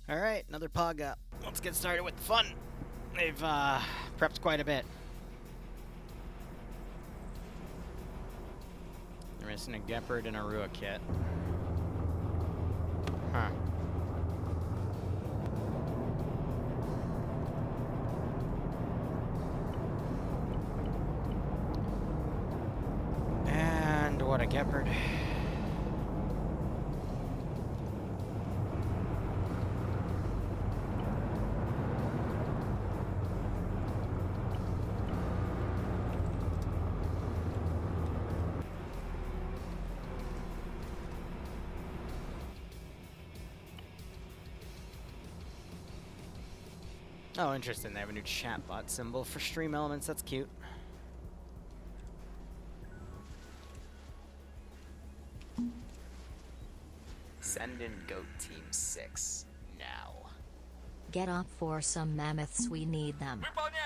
Alright, another POG up. Let's get started with the fun. They've prepped quite a bit. They're missing a Gepard and a Rua kit. Huh. And what a Gepard. Oh, interesting. They have a new chatbot symbol for stream elements. That's cute. Send in Goat Team 6 now. Get up for some mammoths, we need them.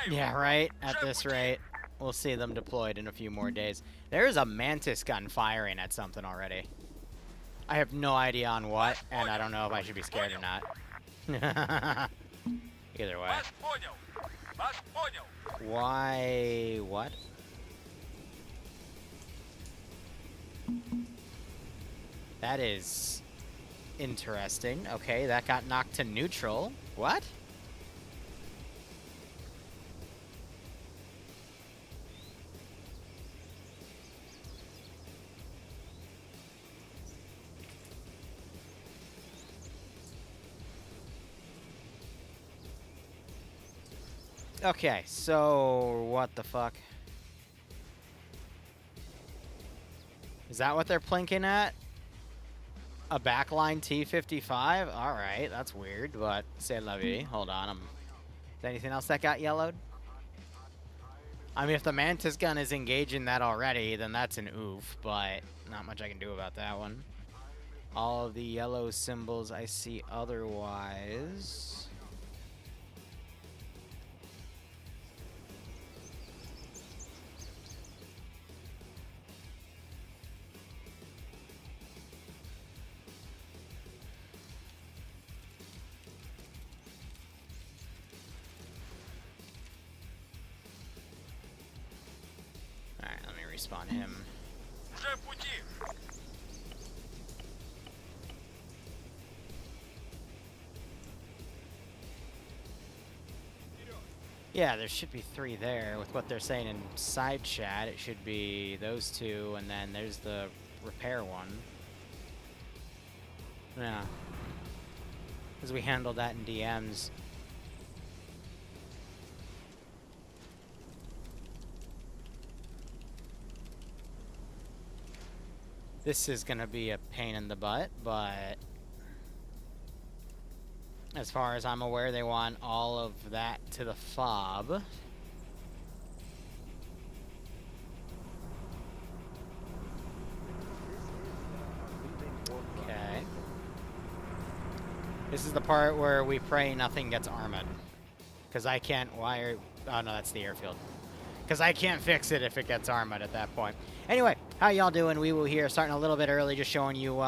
Yeah, right? At this rate, we'll see them deployed in a few more days. There is a Mantis gun firing at something already. I have no idea on what, and I don't know if I should be scared or not. Either way. Why? What? That is interesting. Okay, that got knocked to neutral. What? Okay, so what the fuck? Is that what they're plinking at? A backline T-55? Alright, that's weird, but c'est la vie. Hold on, is there anything else that got yellowed? I mean, if the Mantis gun is engaging that already, then that's an oof, but not much I can do about that one. All of the yellow symbols I see otherwise. Alright, let me respawn him. Yeah, there should be 3 there. With what they're saying in side chat, it should be those 2, and then there's the repair one. Yeah. Because we handled that in DMs. This is gonna be a pain in the butt, but as far as I'm aware, they want all of that to the fob. Okay. This is the part where we pray nothing gets armored. Because I can't wire... Oh, no, that's the airfield. Because I can't fix it if it gets armored at that point. Anyway, how y'all doing? We will here, starting a little bit early, just showing you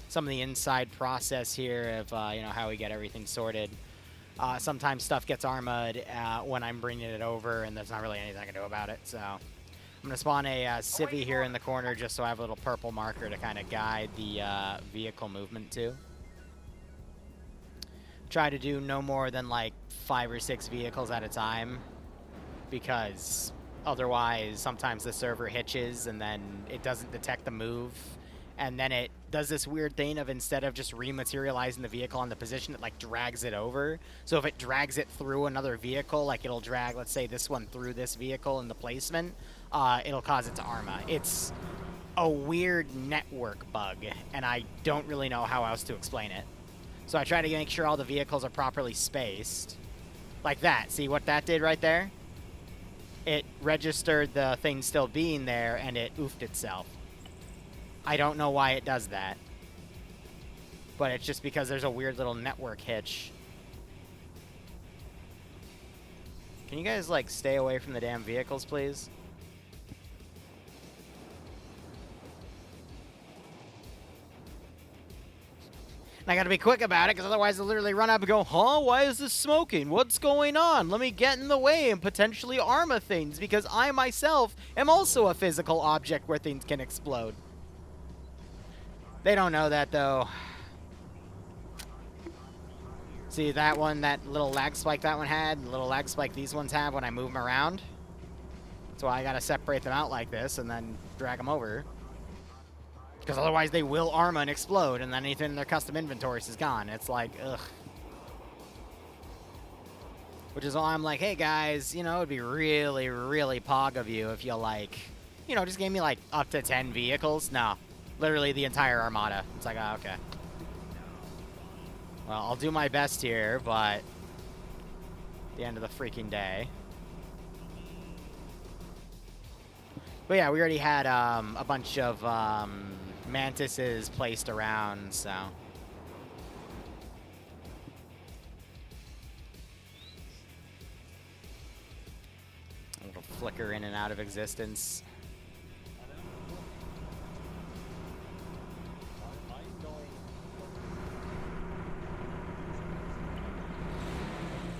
some of the inside process here of you know, how we get everything sorted. Sometimes stuff gets armored when I'm bringing it over, and there's not really anything I can do about it. So I'm going to spawn a civvy here in the corner just so I have a little purple marker to kind of guide the vehicle movement to. Try to do no more than like 5 or 6 vehicles at a time, because otherwise sometimes the server hitches and then it doesn't detect the move, and then it does this weird thing of, instead of just rematerializing the vehicle on the position, it like drags it over. So if it drags it through another vehicle, like it'll drag, let's say, this one through this vehicle in the placement, it'll cause it to arma. It's a weird network bug, and I don't really know how else to explain it. So I try to make sure all the vehicles are properly spaced. Like that. See what that did right there? It registered the thing still being there, and it oofed itself. I don't know why it does that. But it's just because there's a weird little network hitch. Can you guys, like, stay away from the damn vehicles, please? And I gotta be quick about it, because otherwise they'll literally run up and go, huh, why is this smoking? What's going on? Let me get in the way and potentially armor things, because I myself am also a physical object where things can explode. They don't know that, though. See, that one, that little lag spike that one had, the little lag spike these ones have when I move them around. That's why I gotta separate them out like this and then drag them over. Because otherwise they will armor and explode, and then anything in their custom inventories is gone. It's like, ugh. Which is why I'm like, hey guys, you know, it'd be really, really POG of you if you, like, you know, just gave me, like, up to 10 vehicles. No. Literally the entire armada. It's like, oh, okay. Well, I'll do my best here, but... the end of the freaking day. But yeah, we already had a bunch of mantises placed around, so... a little flicker in and out of existence.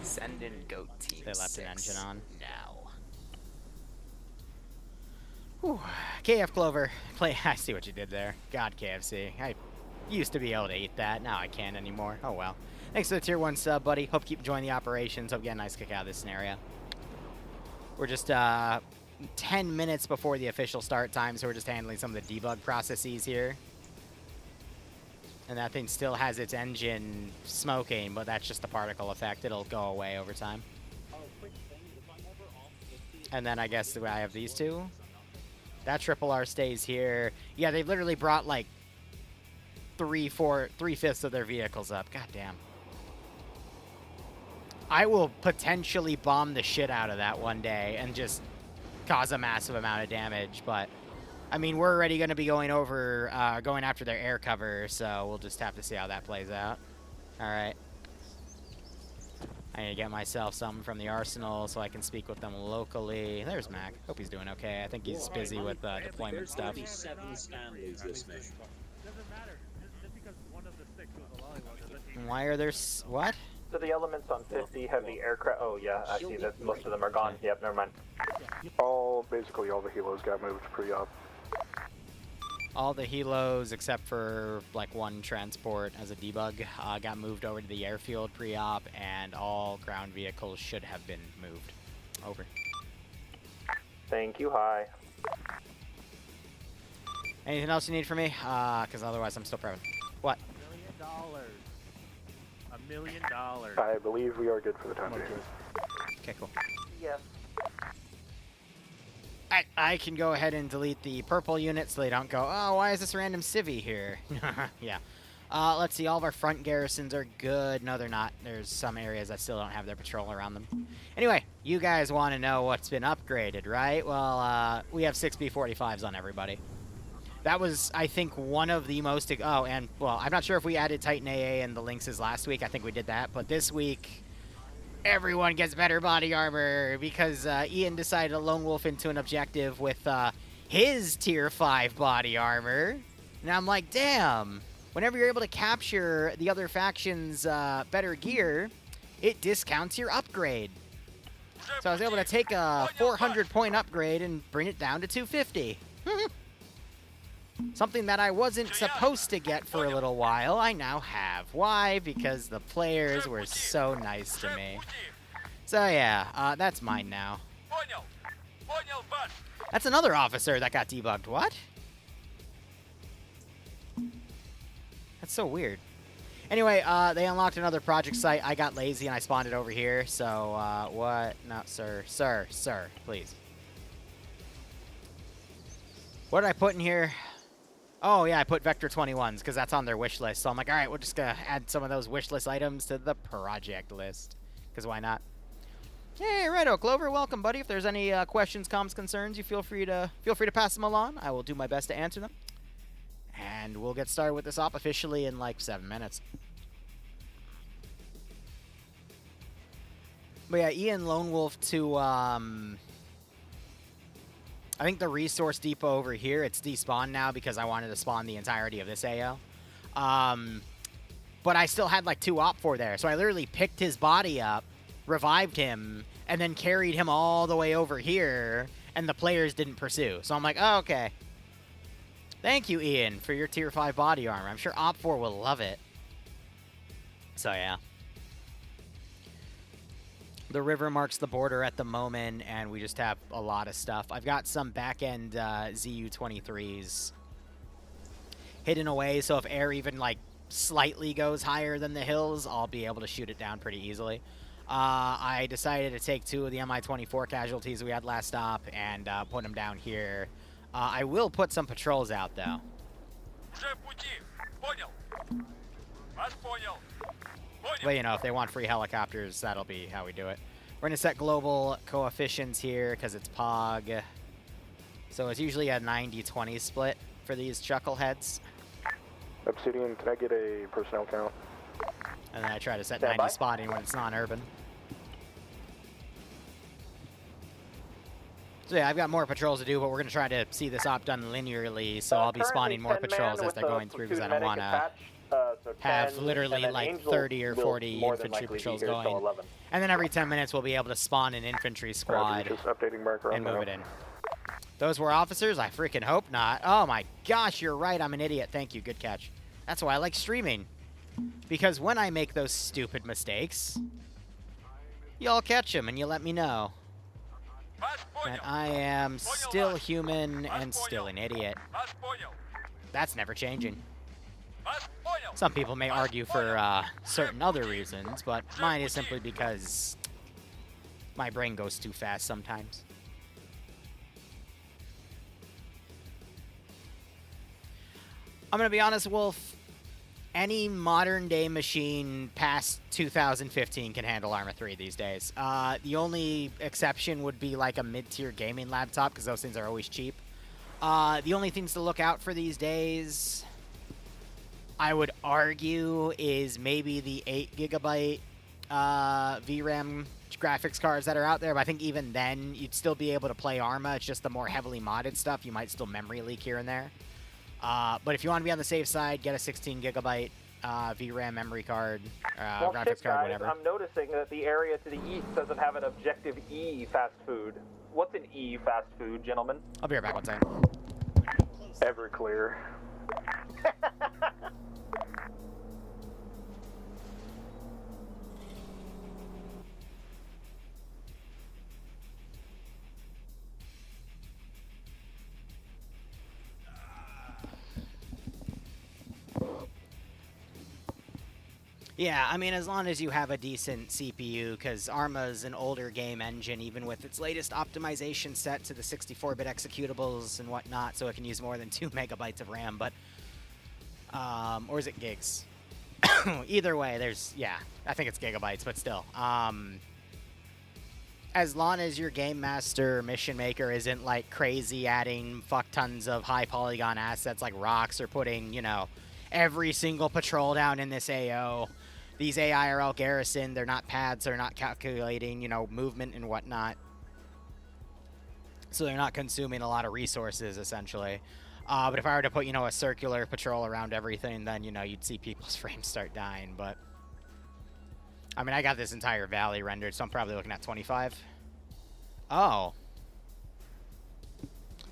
Send in goat team They left 6 an engine on. now. Whew. KF Clover. I see what you did there. God, KFC. I used to be able to eat that. Now I can't anymore. Oh well. Thanks for the tier 1 sub, buddy. Hope you keep enjoying the operations. Hope you get a nice kick out of this scenario. We're just 10 minutes before the official start time, so we're just handling some of the debug processes here. And that thing still has its engine smoking, but that's just the particle effect. It'll go away over time. And then I guess I have these two. That triple R stays here. Yeah, they've literally brought like 3/5 of their vehicles up. God damn. I will potentially bomb the shit out of that one day and just cause a massive amount of damage, but I mean, we're already going to be going after their air cover, so we'll just have to see how that plays out. All right. I need to get myself something from the arsenal so I can speak with them locally. There's Mac. Hope he's doing okay. I think he's busy with deployment stuff. Why are there... what? So the elements on 50 have the aircraft... oh yeah, I see that most of them are gone. Yep, never mind. Basically all the helos got moved pre-op. All the helos, except for like one transport as a debug, got moved over to the airfield pre-op, and all ground vehicles should have been moved. Over. Thank you, hi. Anything else you need from me? Because otherwise I'm still prepping. What? $1 million. I believe we are good for the time being. Okay, cool. Yes. I can go ahead and delete the purple unit so they don't go, oh, why is this random civvy here? Yeah. Let's see, all of our front garrisons are good. No, they're not. There's some areas that still don't have their patrol around them. Anyway, you guys want to know what's been upgraded, right? Well, we have 6 B-45s on everybody. That was, I think, one of the most... oh, and, well, I'm not sure if we added Titan AA and the Lynxes last week. I think we did that. But this week, everyone gets better body armor because Ian decided to lone wolf into an objective with his tier 5 body armor. And I'm like, damn. Whenever you're able to capture the other faction's better gear, it discounts your upgrade. So I was able to take a 400-point upgrade and bring it down to 250. Something that I wasn't supposed to get for a little while, I now have. Why? Because the players were so nice to me. So yeah, that's mine now. That's another officer that got debugged. What? That's so weird. Anyway, they unlocked another project site. I got lazy and I spawned it over here. So, what? No, sir. Sir, please. What did I put in here? Oh, yeah, I put Vector 21s because that's on their wish list. So I'm like, all right, we're just going to add some of those wish list items to the project list. Because why not? Hey, righto, Clover, welcome, buddy. If there's any questions, comments, concerns, you feel free to pass them along. I will do my best to answer them. And we'll get started with this op officially in like 7 minutes. But yeah, Ian Lone Wolf to I think the resource depot over here, it's despawned now because I wanted to spawn the entirety of this AO. but I still had like 2 Op4 there. So I literally picked his body up, revived him, and then carried him all the way over here, and the players didn't pursue. So I'm like, oh, okay. Thank you, Ian, for your tier 5 body armor. I'm sure Op4 will love it. So yeah. The river marks the border at the moment, and we just have a lot of stuff. I've got some back-end ZU-23s hidden away, so if air even, like, slightly goes higher than the hills, I'll be able to shoot it down pretty easily. I decided to take 2 of the Mi-24 casualties we had last stop and put them down here. I will put some patrols out, though. But, you know, if they want free helicopters, that'll be how we do it. We're going to set global coefficients here because it's POG. So it's usually a 90-20 split for these chuckleheads. Obsidian, can I get a personnel count? And then I try to set Stand 90 by. spotting when it's non-urban. So yeah, I've got more patrols to do, but we're going to try to see this op done linearly, so I'll be spawning more patrols as they're going through because I don't want to have literally like 30 or 40 infantry patrols going. And then every 10 minutes we'll be able to spawn an infantry squad Just updating marker on and move now. it in. Those were officers? I freaking hope not. Oh my gosh, you're right. I'm an idiot. Thank you. Good catch. That's why I like streaming. Because when I make those stupid mistakes, y'all catch them and you let me know. And I am still human and still an idiot. That's never changing. Some people may argue for certain other reasons, but mine is simply because my brain goes too fast sometimes. I'm going to be honest, Wolf. Any modern-day machine past 2015 can handle Arma 3 these days. The only exception would be like a mid-tier gaming laptop, because those things are always cheap. The only things to look out for these days, I would argue, is maybe the 8GB VRAM graphics cards that are out there. But I think even then, you'd still be able to play Arma. It's just the more heavily modded stuff. You might still memory leak here and there. But if you want to be on the safe side, get a 16GB VRAM memory card, Well, graphics shit, card, guys, whatever. I'm noticing that the area to the east doesn't have an objective E fast food. What's an E fast food, gentlemen? I'll be right back one second. Ever clear. Yeah, I mean, as long as you have a decent CPU, because Arma's an older game engine, even with its latest optimization set to the 64-bit executables and whatnot, so it can use more than 2 megabytes of RAM, but... or is it gigs? Either way, there's... Yeah, I think it's gigabytes, but still. As long as your Game Master Mission Maker isn't, like, crazy adding fuck tons of high-polygon assets like rocks or putting, you know, every single patrol down in this AO... These AIRL garrison, they're not pads, they're not calculating, you know, movement and whatnot. So they're not consuming a lot of resources, essentially. But if I were to put, you know, a circular patrol around everything, then, you know, you'd see people's frames start dying. But, I mean, I got this entire valley rendered, so I'm probably looking at 25. Oh.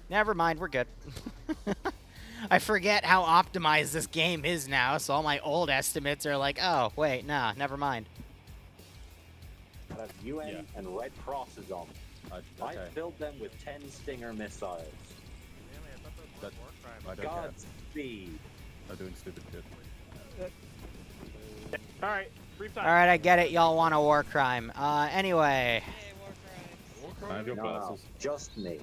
Never mind, we're good. I forget how optimized this game is now, so all my old estimates are like, oh, wait, nah, never mind. Have UN and Red Crosses on them. I filled them with 10 Stinger missiles. Godspeed. I'm doing stupid shit. Alright, brief time. Alright, I get it, y'all want a war crime. Anyway. No, just me.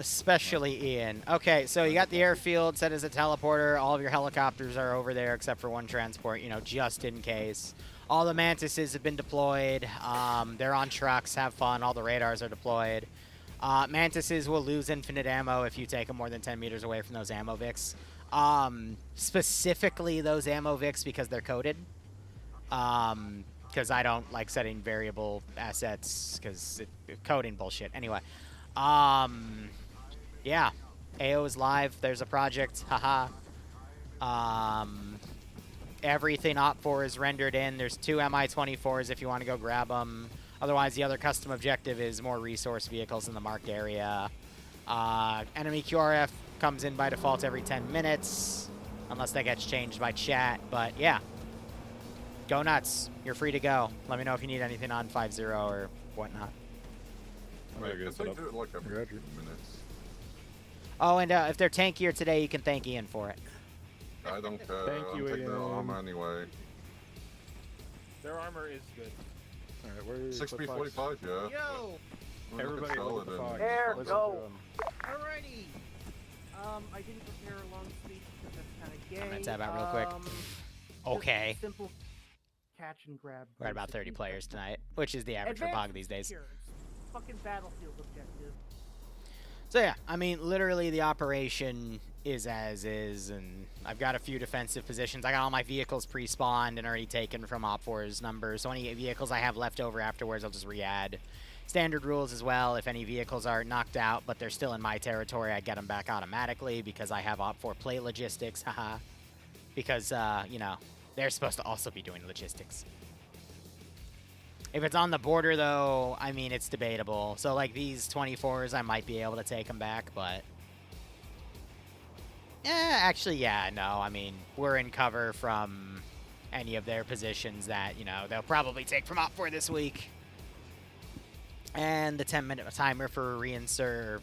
Especially Ian. Okay, so you got the airfield set as a teleporter. All of your helicopters are over there except for one transport, you know, just in case. All the Mantises have been deployed. They're on trucks. Have fun. All the radars are deployed. Mantises will lose infinite ammo if you take them more than 10 meters away from those ammo Vics. Specifically those ammo Vics because they're coded. Because I don't like setting variable assets because coding bullshit. Anyway. Yeah, AO is live. There's a project. Haha. everything Op4 is rendered in. There's 2 Mi-24s if you want to go grab them. Otherwise, the other custom objective is more resource vehicles in the marked area. Enemy QRF comes in by default every 10 minutes, unless that gets changed by chat. But yeah, go nuts. You're free to go. Let me know if you need anything on 5-0 or whatnot. I guess they do it like every 2 minutes. Oh, and if they're tankier today, you can thank Ian for it. I don't care. Thank you, I'm taking their Ian. armor anyway. Their armor is good. Alright, where's 6B45, yeah. Yo! Everybody look at the fog. There, Let's go. Alrighty! I didn't prepare a long speech because that's kind of gay. Let's have that real quick. Okay. Just simple catch and grab. We're at about 30 basically. players tonight, which is the average for Advanced POG these days. features. Fucking battlefield objective. So yeah, I mean, literally the operation is as is, and I've got a few defensive positions. I got all my vehicles pre-spawned and already taken from Op4's numbers, so any vehicles I have left over afterwards, I'll just re-add. Standard rules as well, if any vehicles are knocked out, but they're still in my territory, I get them back automatically because I have Op4 play logistics, haha. Because, you know, they're supposed to also be doing logistics. If it's on the border, though, I mean, it's debatable. So, like, these 24s, I might be able to take them back, but... actually, yeah, no. I mean, we're in cover from any of their positions that, you know, they'll probably take from Op4 this week. And the 10-minute timer for reinsert...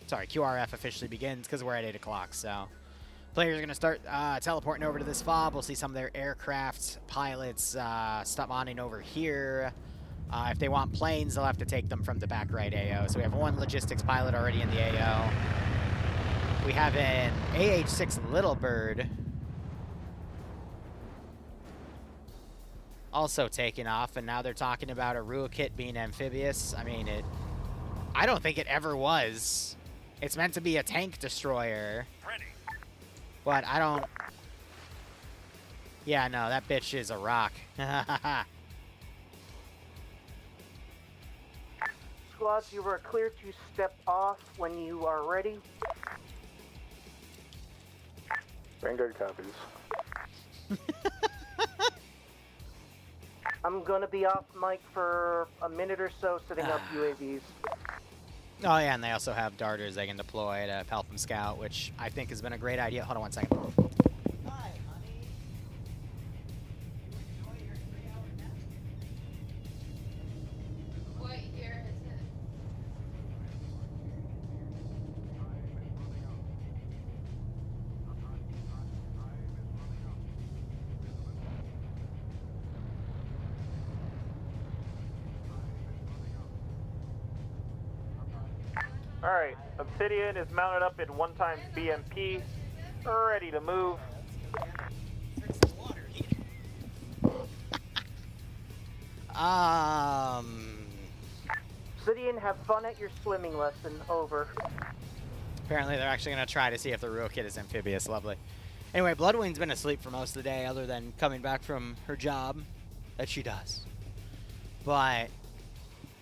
Sorry, QRF officially begins because we're at 8 o'clock, so... Players are going to start teleporting over to this fob. We'll see some of their aircraft pilots stop on over here. If they want planes, they'll have to take them from the back right AO. So we have 1 logistics pilot already in the AO. We have an AH-6 Little Bird also taking off, and now they're talking about a Rua kit being amphibious. I mean, I don't think it ever was. It's meant to be a tank destroyer. Ready. But I don't... Yeah, no, that bitch is a rock. Squads, you are clear to step off when you are ready. Vanguard copies. I'm gonna be off mic for a minute or so, setting up UAVs. Oh, yeah, and they also have darters they can deploy to help them scout, which I think has been a great idea. Hold on one second. Hi, honey. Enjoy your 3-hour nap. What year is it? Alright, Obsidian is mounted up in 1x BMP, ready to move. Obsidian, have fun at your swimming lesson. Over. Apparently they're actually going to try to see if the Rua kit is amphibious. Lovely. Anyway, Bloodwing's been asleep for most of the day, other than coming back from her job that she does. But,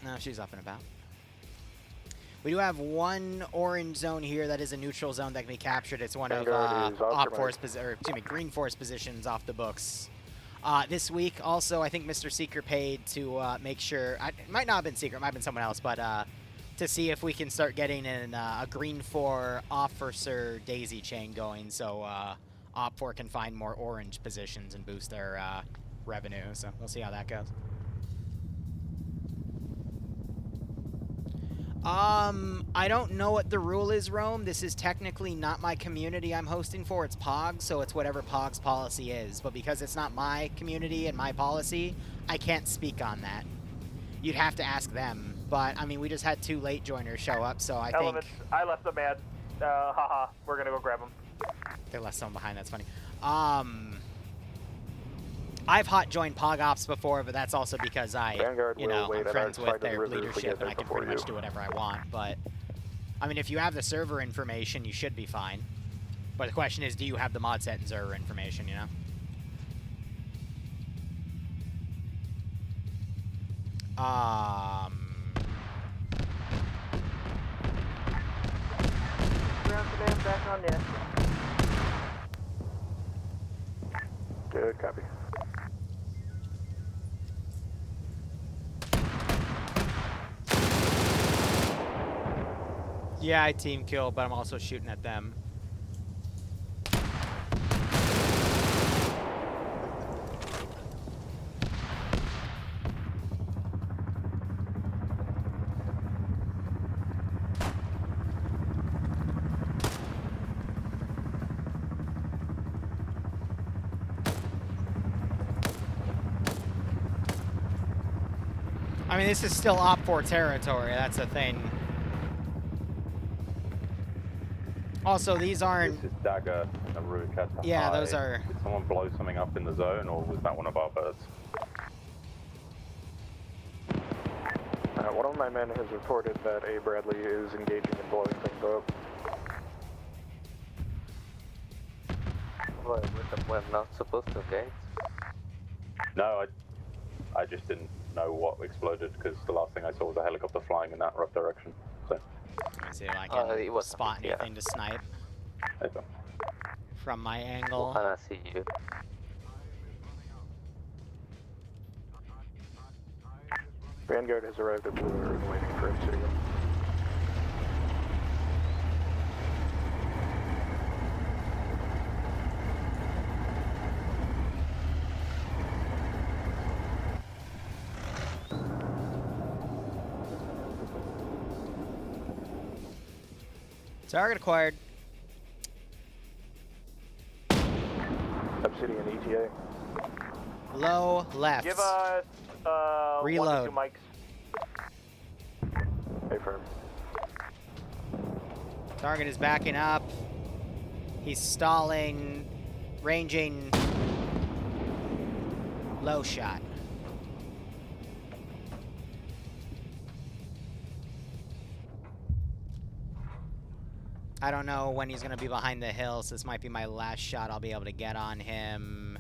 no, she's up and about. We do have 1 orange zone here that is a neutral zone that can be captured. It's one of Green Force positions off the books. This week, also, I think Mr. Seeker paid to make sure... it might not have been Seeker, it might have been someone else, but to see if we can start getting a Green 4 officer daisy chain going so Op4 can find more orange positions and boost their revenue. So we'll see how that goes. I don't know what the rule is, Rome. This is technically not my community I'm hosting for. It's POG, so it's whatever POG's policy is. But because it's not my community and my policy, I can't speak on that. You'd have to ask them. But, I mean, we just had 2 late joiners show up, so I Elements, think... I left them mad. Haha, we're gonna go grab them. They left someone behind, that's funny. I've hot joined POG Ops before, but that's also because I'm friends with their leadership and I can pretty much do whatever I want. But, I mean, if you have the server information, you should be fine. But the question is, do you have the mod set and server information, you know? Ground command back on net. Good copy. Yeah, I team kill, but I'm also shooting at them. I mean, this is still Op 4 territory, that's the thing. Also, these aren't... This is Dagger and Ruka. Yeah, those are... Did someone blow something up in the zone, or was that one of our birds? One of my men has reported that A. Bradley is engaging in blowing things up. Well, we're not supposed to engage. No, I just didn't know what exploded because the last thing I saw was a helicopter flying in that rough direction. So. Let me see if I can spot anything to snipe. Okay. From my angle. I see you. Vanguard has arrived at Blue and waiting for him to. Target acquired. Obsidian ETA. Low left. Give us reload. 1 to 2 mics. Affirm. Target is backing up. He's stalling. Ranging. Low shot. I don't know when he's going to be behind the hill, so this might be my last shot I'll be able to get on him.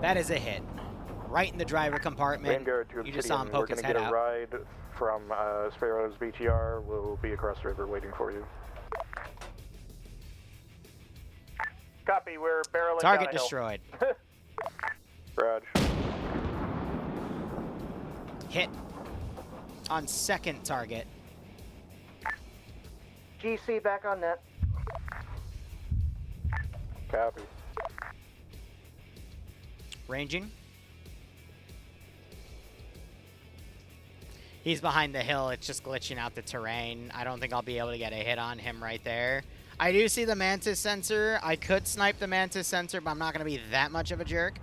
That is a hit. Right in the driver compartment. Vanguard to you just saw him poke his head out. We're going to get a ride from Sparrow's BTR. We'll be across the river waiting for you. Copy, we're barreling Target down a hill. destroyed. Raj. Hit. On second target. GC back on net. Copy. Ranging. He's behind the hill. It's just glitching out the terrain. I don't think I'll be able to get a hit on him right there. I do see the Mantis sensor. I could snipe the Mantis sensor, but I'm not going to be that much of a jerk.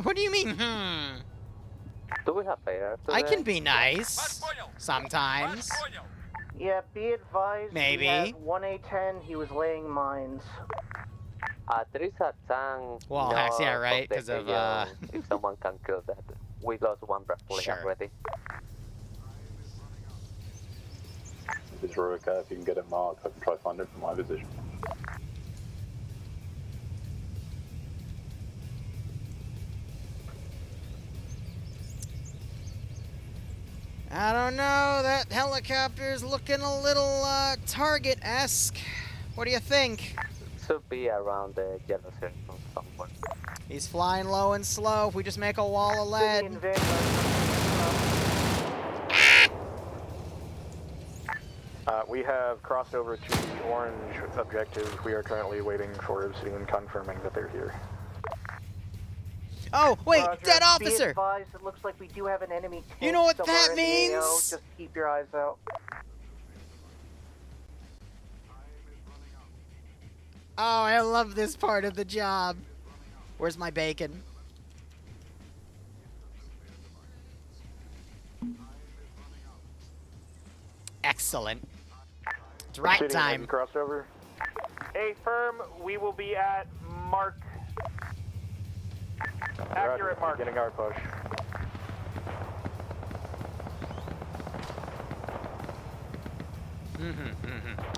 What do you mean, Do we have air today? I can be nice. Sometimes. Yeah, be advised. Maybe. We had 1A10, he was laying mines. There is a tank. Wall hacks, yeah, right? Because of, if someone can kill that. We lost one Bradley Sure. already. This is Ruka. If you can get it marked, I can try to find it from my position. I don't know. That helicopter's looking a little target-esque. What do you think? Should be around the yellow circle somewhere. He's flying low and slow. If we just make a wall of lead. We have crossed over to the orange objective. We are currently waiting for Obsidian confirming that they're here. Oh, wait, Roger. dead Be officer! advised, it looks like we do have an enemy tank You know what somewhere that in the AO. means? Just keep your eyes out. Oh, I love this part of the job. Where's my bacon? Excellent. It's right Obsidian, have time. you crossed over? A firm, we will be at mark. Accurate mark. Beginning our push.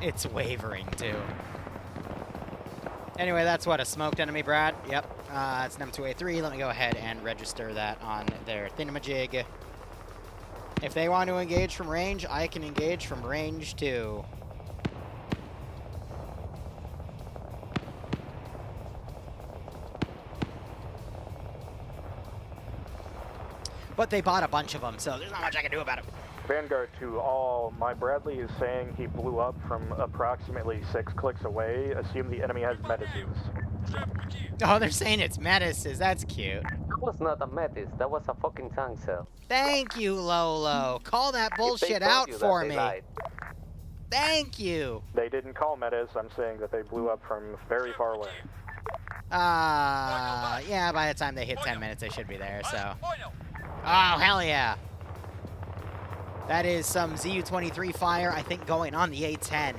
It's wavering, too. Anyway, that's what, a smoked enemy, Brad? Yep. It's an M2A3. Let me go ahead and register that on their thingamajig. If they want to engage from range, I can engage from range, too. But they bought a bunch of them, so there's not much I can do about it. Vanguard to all, my Bradley is saying he blew up from approximately 6 clicks away. Assume the enemy has Medicis. Oh, they're saying it's Medicis. That's cute. That was not a Metis, that was a fucking tank cell. Thank you, Lolo. Call that bullshit out for me. Thank you. They didn't call Metis. I'm saying that they blew up from very far away. Yeah, by the time they hit 10 minutes, they should be there, so. Oh, hell yeah. That is some ZU-23 fire, I think, going on the A-10.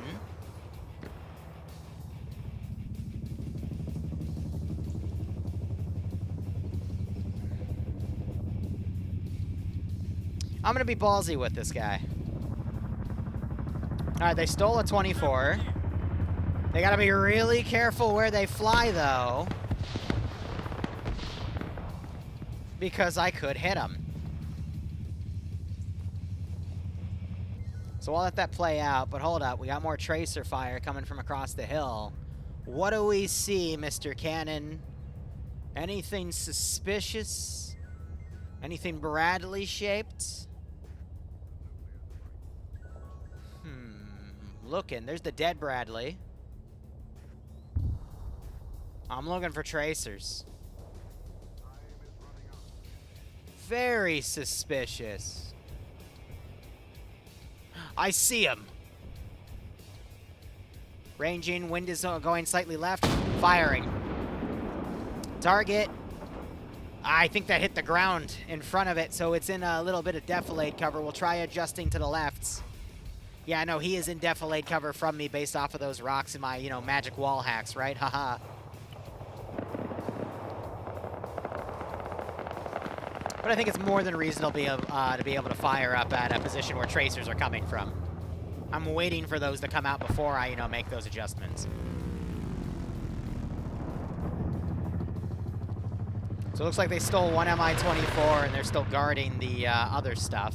I'm gonna be ballsy with this guy. Alright, they stole a 24. They gotta be really careful where they fly, though. Because I could hit them. So I'll let that play out, but hold up. We got more tracer fire coming from across the hill. What do we see, Mr. Cannon? Anything suspicious? Anything Bradley-shaped? Looking. There's the dead Bradley. I'm looking for tracers. Very suspicious. I see him. Ranging. Wind is going slightly left. Firing. Target. I think that hit the ground in front of it, so it's in a little bit of defilade cover. We'll try adjusting to the lefts. Yeah, no, he is in defilade cover from me based off of those rocks in my, you know, magic wall hacks, right? Haha. But I think it's more than reasonable to be able to fire up at a position where tracers are coming from. I'm waiting for those to come out before I, you know, make those adjustments. So it looks like they stole one Mi-24 and they're still guarding the other stuff.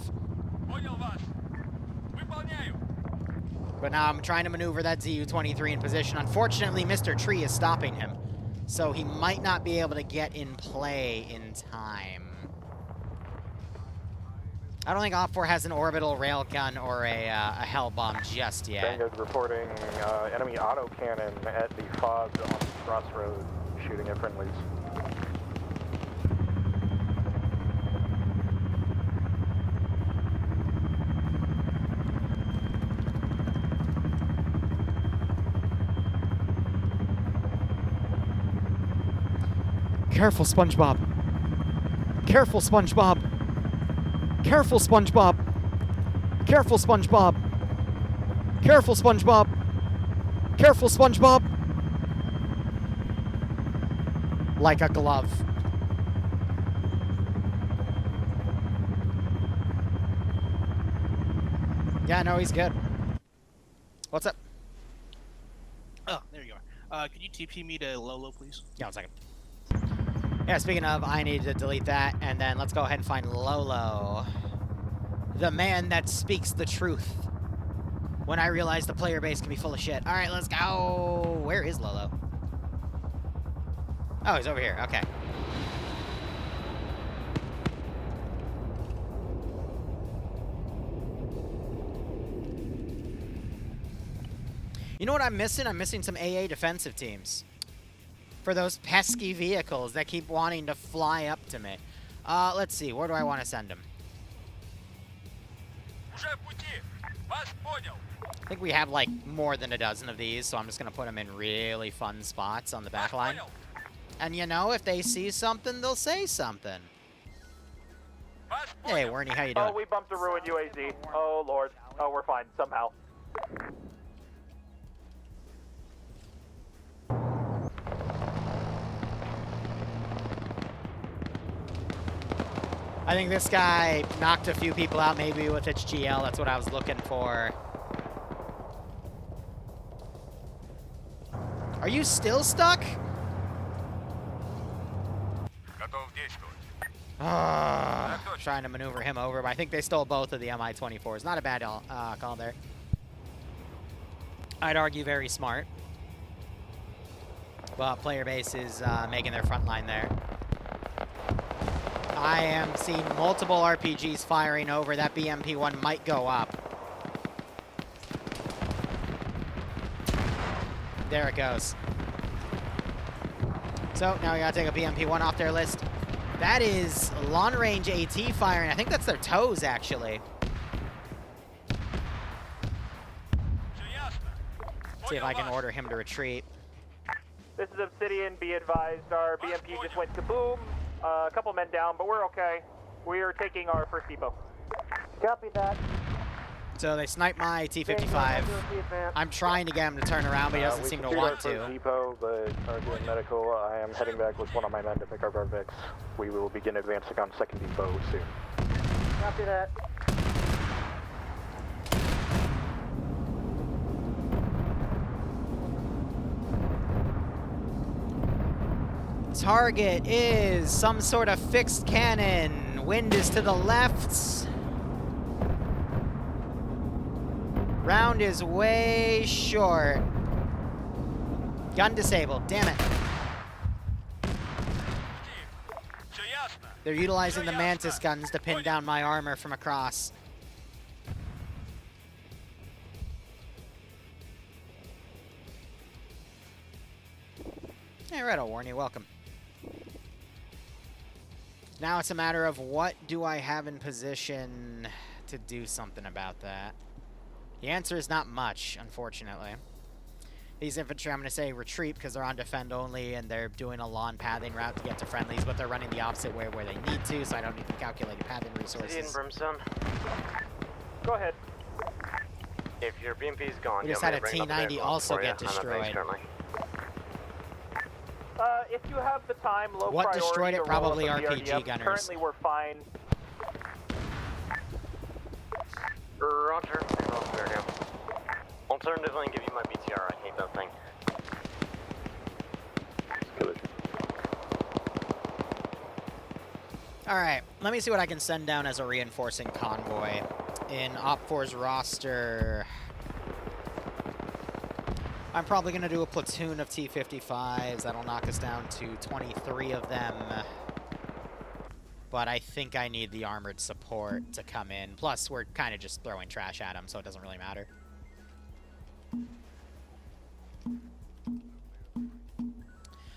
But now I'm trying to maneuver that ZU-23 in position. Unfortunately, Mr. Tree is stopping him. So he might not be able to get in play in time. I don't think Op4 has an orbital railgun or a hell bomb just yet. Vanguard reporting enemy autocannon at the VODS on the crossroad, shooting at friendlies. Careful, SpongeBob. Careful, SpongeBob. Careful, SpongeBob. Careful, SpongeBob. Careful, SpongeBob. Careful, SpongeBob. Like a glove. Yeah, no, he's good. What's up? Oh, there you are. Could you TP me to Lolo, please? Yeah, 1 second. Yeah, speaking of, I need to delete that, and then let's go ahead and find Lolo. The man that speaks the truth. When I realize the player base can be full of shit. Alright, let's go. Where is Lolo? Oh, he's over here. Okay. You know what I'm missing? I'm missing some AA defensive teams. For those pesky vehicles that keep wanting to fly up to me. Let's see. Where do I want to send them? I think we have, like, more than a dozen of these, so I'm just going to put them in really fun spots on the back line. And, you know, if they see something, they'll say something. Hey, Wernie, how you doing? Oh, we bumped a ruined UAZ. Oh, Lord. Oh, we're fine, somehow. I think this guy knocked a few people out, maybe with its GL. That's what I was looking for. Are you still stuck? Trying to maneuver him over, but I think they stole both of the Mi-24s. Not a bad call there. I'd argue very smart. But player base is making their front line there. I am seeing multiple RPGs firing over. That BMP-1 might go up. There it goes. So now we gotta take a BMP-1 off their list. That is long-range AT firing. I think that's their toes, actually. See if I can order him to retreat. This is Obsidian. Be advised, our BMP just went kaboom. A couple men down, but we're okay. We are taking our first depot. Copy that. So they sniped my T-55. I'm trying to get him to turn around, but he doesn't seem to want to. Depot, but are doing medical. I am heading back with one of my men to pick up our Vicks. We will begin advancing on second depot soon. Copy that. Target is some sort of fixed cannon. Wind is to the left. Round is way short. Gun disabled, damn it. They're utilizing the Mantis guns to pin down my armor from across. Hey, Red, I'll warn you, welcome. Now it's a matter of what do I have in position to do something about that. The answer is not much, unfortunately. These infantry, I'm going to say retreat because they're on defend only and they're doing a long pathing route to get to friendlies, but they're running the opposite way where they need to, so I don't need to calculate pathing resources. Brimstone. Go ahead. If your BMP is gone, We just had a T-90 also get destroyed. If you have the time, low What priority destroyed it? to roll Probably up a RPG BRDM. gunners. Currently, we're fine. Roger. Alternatively, give you my BTR. I hate that thing. Alright, let me see what I can send down as a reinforcing convoy. In Op4's roster, I'm probably going to do a platoon of T-55s. That'll knock us down to 23 of them. But I think I need the armored support to come in. Plus, we're kind of just throwing trash at them, so it doesn't really matter.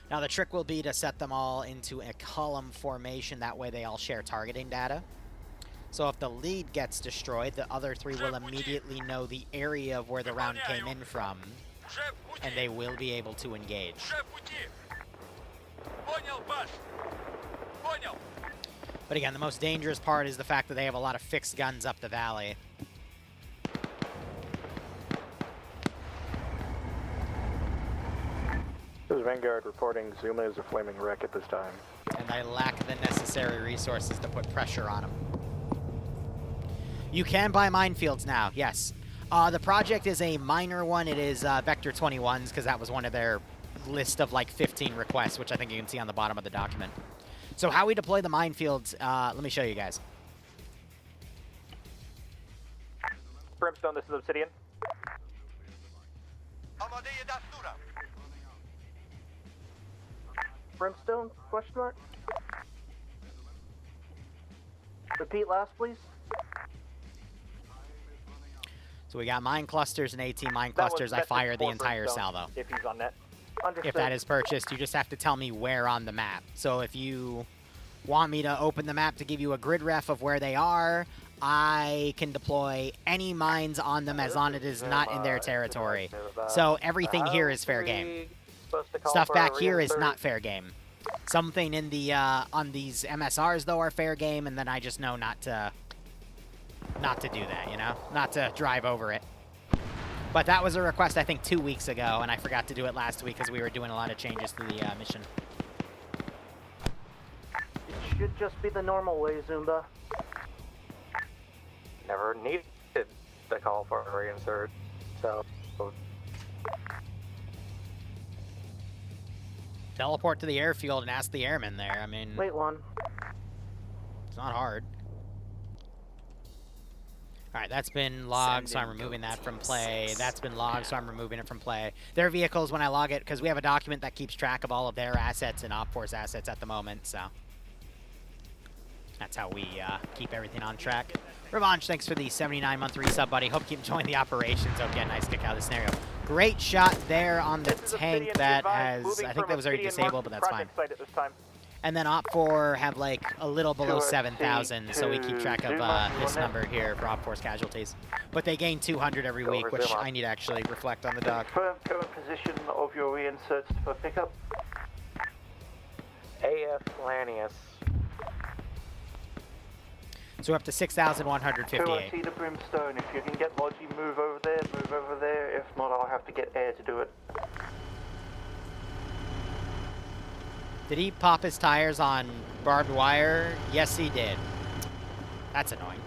Now, the trick will be to set them all into a column formation. That way they all share targeting data. So if the lead gets destroyed, the other three will immediately know the area of where the round came in from, and they will be able to engage. But again, the most dangerous part is the fact that they have a lot of fixed guns up the valley. This is Vanguard reporting Zuma is a flaming wreck at this time. And I lack the necessary resources to put pressure on them. You can buy minefields now, yes. The project is a minor one. It is Vector 21s, because that was one of their list of like 15 requests, which I think you can see on the bottom of the document. So how we deploy the minefields, let me show you guys. Brimstone, this is Obsidian. Brimstone? Question mark? Repeat last, please. So we got mine clusters and AT mine clusters. I fire the entire salvo. If he's on net. If that is purchased, you just have to tell me where on the map. So if you want me to open the map to give you a grid ref of where they are, I can deploy any mines on them as long as it is not in their territory. So everything here is fair game. Stuff back here is not fair game. Something in the on these MSRs though are fair game, and then I just know not to do that, you know, not to drive over it. But that was a request I think 2 weeks ago, and I forgot to do it last week because we were doing a lot of changes to the mission. It should just be the normal way, Zumba. Never needed to call for a reinsert, so... Teleport to the airfield and ask the airmen there. I mean, Wait one. It's not hard. Alright, that's been logged, so I'm removing that from play. That's been logged, so I'm removing it from play. Their vehicles, when I log it, because we have a document that keeps track of all of their assets and OpForce assets at the moment, so. That's how we keep everything on track. Revanche, thanks for the 79-month resub, buddy. Hope you keep enjoying the operations. Okay, nice kick out of the scenario. Great shot there on the tank that has, I think that was already disabled, but that's fine. And then Op4 have like a little below 7,000, so we keep track of this number here for Op4's casualties. But they gain 200 every week, which I need to actually reflect on the dock. Current position of your reinserts for pickup. AF Lanius. So we're up to 6,158. I see the brimstone. If you can get Logi, move over there, move over there. If not, I'll have to get air to do it. Did he pop his tires on barbed wire? Yes, he did. That's annoying.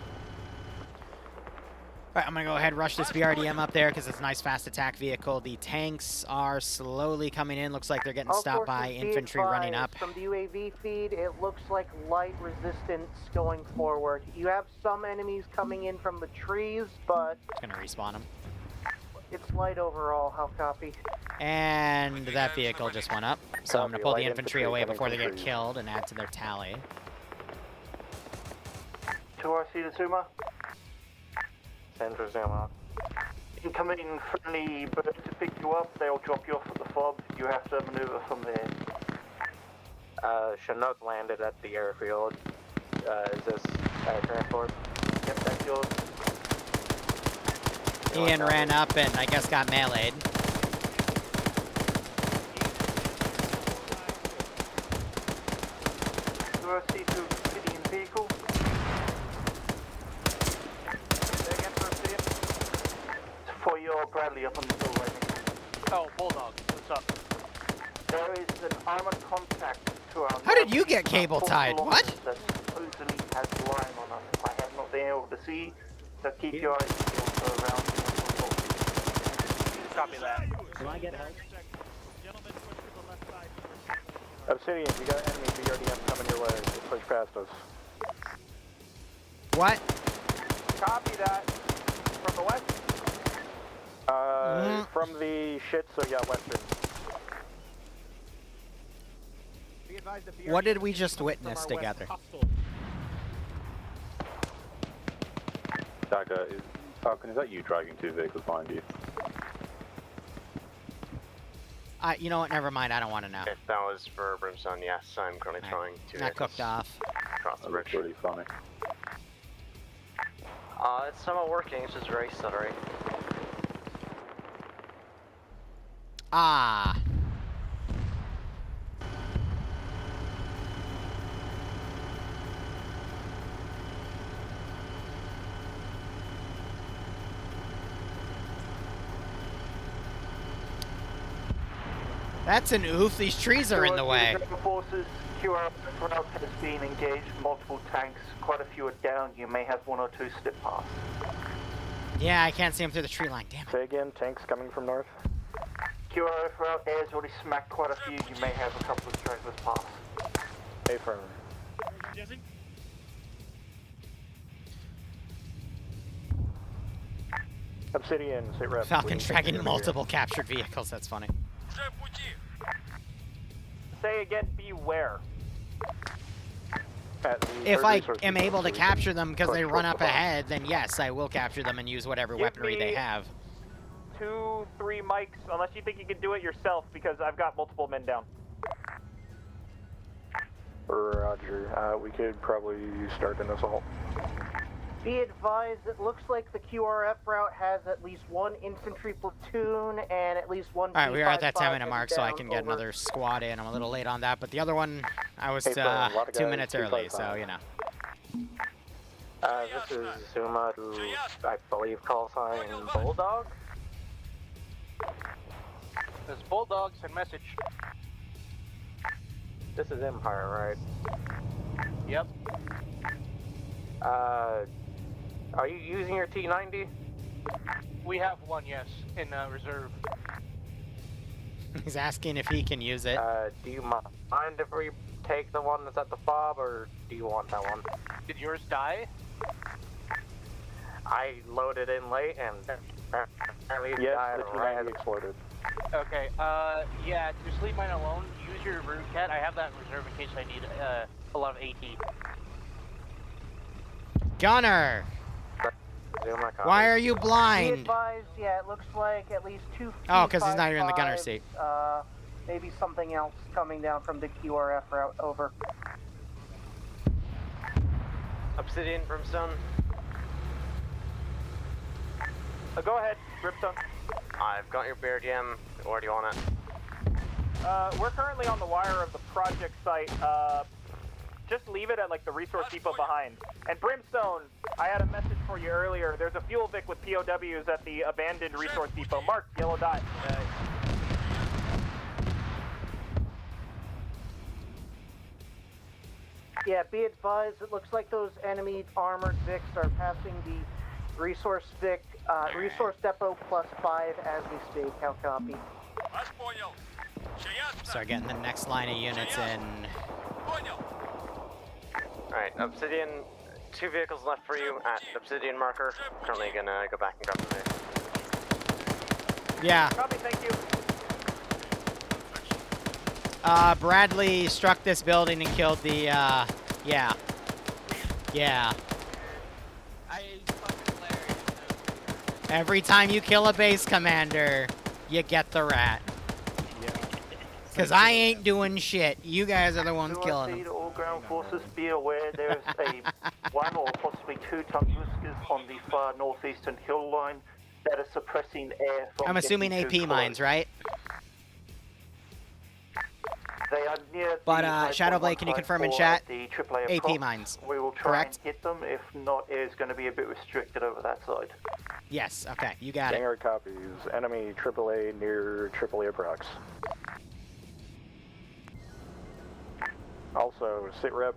All right, I'm going to go ahead and rush this BRDM up there because it's a nice fast attack vehicle. The tanks are slowly coming in. Looks like they're getting stopped by infantry running up. From the UAV feed, it looks like light resistance going forward. You have some enemies coming in from the trees, but... It's going to respawn them. It's light overall. How copy? And that vehicle just went up. So I'm going to pull the infantry away before they get killed and add to their tally. 2RC to Zuma. 10 for Zuma. Incoming friendly bird to pick you up. They'll drop you off at the fob. You have to maneuver from there. Chinook landed at the airfield. Is this transport? Yep, that's yours. Ian ran up and I guess got meleeed. URC to civilian vehicle. Say again for Obsidian. For your Bradley up on the hill right now. Oh, Bulldog, what's up? There is an armored contact to our... How did you get cable tied? What? That supposedly has line on us. I have not been able to see, so keep your eyes peeled around. Copy that. Can I get help? Obsidian, you got enemy BRDM coming your way. Just push past us. What? Copy that. From the west? From the shit, so yeah, western. What did we just witness together? Dagger, Falcon, is that you dragging two vehicles behind you? You know what? Never mind. I don't want to know. If that was for Brimstone, yes, I'm currently trying to... Not cooked off. Cross the That bridge. looks really funny. It's somewhat working, it's just very stuttery. Ah. That's an oof. These trees are in the way. Forces, QR route has been engaged, multiple tanks, quite a few are down. You may have one or two slip past. Yeah, I can't see them through the tree line. Damn it. Say again, tanks coming from north. QRF route air's already smacked quite a few. You may have a couple of stragglers pass. Affirm. Obsidian, sit rep. Falcon's dragging multiple captured vehicles. That's funny. Say again, beware. If I am able to capture them because they run up ahead, then yes, I will capture them and use whatever weaponry they have. 2, 3 mics, unless you think you can do it yourself, because I've got multiple men down. Roger. We could probably start an assault. Be advised, it looks like the QRF route has at least one infantry platoon and at least one. All right, we are at that 10-minute mark, so I can get another squad in. I'm a little late on that, but the other one, I was 2 minutes early, so you know. This is Zuma, who I believe call sign Bulldog. This is Bulldog, send message. This is Empire, right? Yep. Are you using your T90? We have one, yes, in reserve. He's asking if he can use it. Do you mind if we take the one that's at the fob, or do you want that one? Did yours die? I loaded in late, and apparently it died the right T90 exploded. Okay, yeah, just leave mine alone. Use your root cat. I have that in reserve in case I need a lot of AT. Gunner! Why are you Be blind? advised, yeah, it looks like at least 2 Oh, because he's not even in the gunner P55s, seat. Maybe something else coming down from the QRF route. Over. Obsidian, Brimstone. Go ahead, Ripstone. I've got your beard yam. Where do you want it? We're currently on the wire of the project site. Just leave it at like the resource depot behind. And Brimstone, I had a message for you earlier. There's a fuel Vic with POWs at the abandoned resource depot. Marked, yellow dot. Yeah, be advised, it looks like those enemy armored Vics are passing the resource Vic, resource depot +5 as we speak. How copy? Start getting the next line of units in. Alright, Obsidian, 2 vehicles left for you at Obsidian marker. Currently gonna go back and grab them there. Yeah. Copy, thank you. Bradley struck this building and killed the, yeah. Yeah. Every time you kill a base commander, you get the rat. Because I ain't doing shit. You guys are the ones killing them. All ground forces, be aware there is a 1 or possibly 2 Tunguskas on the far northeastern hill line that are suppressing air from I'm assuming getting AP too mines, close. right? They are near But, the Shadowblade, can you confirm in chat? The AAA AP approx. mines. We will try Correct? and hit them. If not, air is going to be a bit restricted over that side. Yes, okay, you got it. Hangar copies. Enemy AAA near AAA approx. Also, sitrep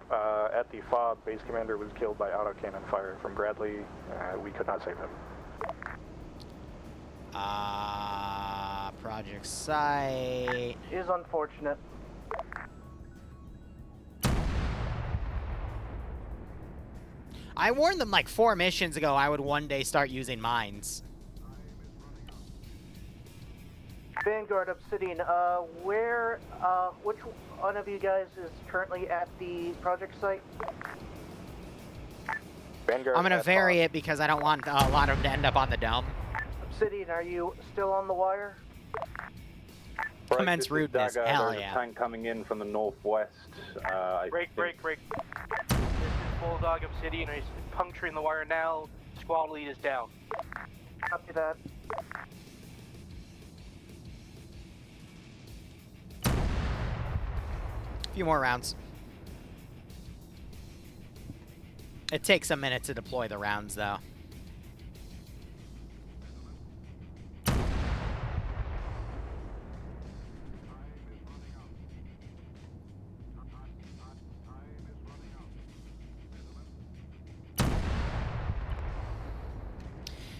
at the FOB, base commander was killed by autocannon fire from Bradley. We could not save him. Project site. Is unfortunate. I warned them like 4 missions ago I would one day start using mines. Vanguard Obsidian, which one of you guys is currently at the project site? Vanguard I'm gonna vary it because I don't want a lot of them to end up on the dome. Obsidian, are you still on the wire? Commence rudeness, hell There's yeah. a tank coming in from the northwest. Break. This is Bulldog Obsidian. He's puncturing the wire now. Squad lead is down. Copy that. A few more rounds. It takes a minute to deploy the rounds, though.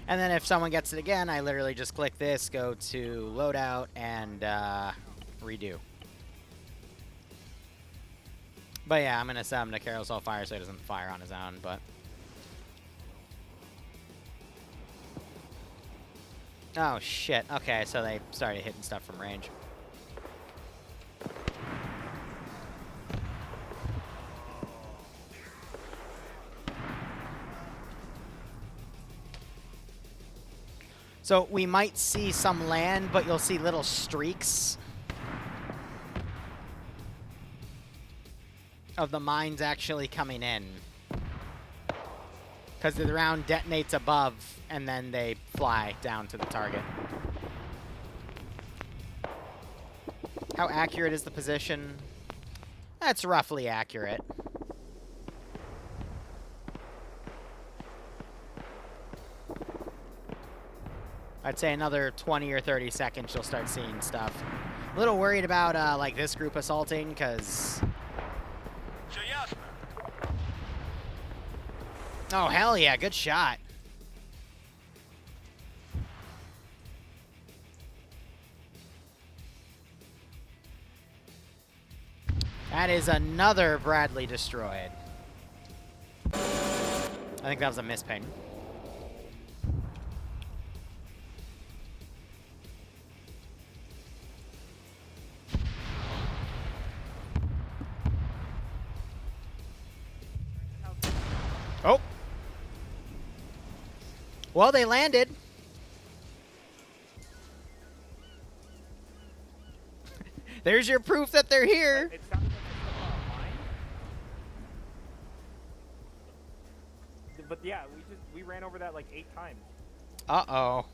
And then if someone gets it again, I literally just click this, go to loadout, and redo. But yeah, I'm going to set him to carousel fire so he doesn't fire on his own, but... Oh, shit. Okay, so they started hitting stuff from range. So we might see some land, but you'll see little streaks of the mines actually coming in. Because the round detonates above, and then they fly down to the target. How accurate is the position? That's roughly accurate. I'd say another 20 or 30 seconds you'll start seeing stuff. A little worried about like this group assaulting, because... Oh, hell yeah, good shot. That is another Bradley destroyed. I think that was a misping. Oh! Well, they landed. There's your proof that they're here. It sounded like it's but yeah, we ran over that like 8 times. Uh-oh.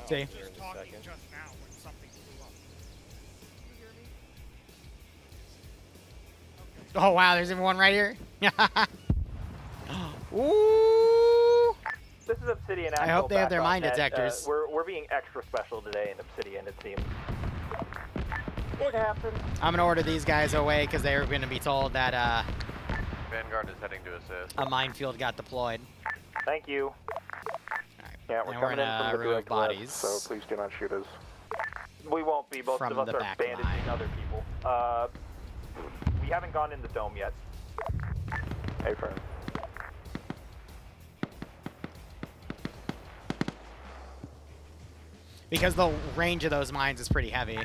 See? Just talking just now when something flew up. Can you hear me? Oh, wow, there's even one right here. Ooh. This is Obsidian. I hope they have their mine back on net. detectors. We're being extra special today in Obsidian, it seems. It happens. I'm going to order these guys away because they were going to be told that Vanguard is heading to assist. a minefield got deployed. Thank you. Yeah, we're And coming in from the remove direct bodies. left, so please do not shoot us. We won't be. Most From of us the are back bandaging line. other people. We haven't gone in the dome yet. Hey, friend. Because the range of those mines is pretty heavy.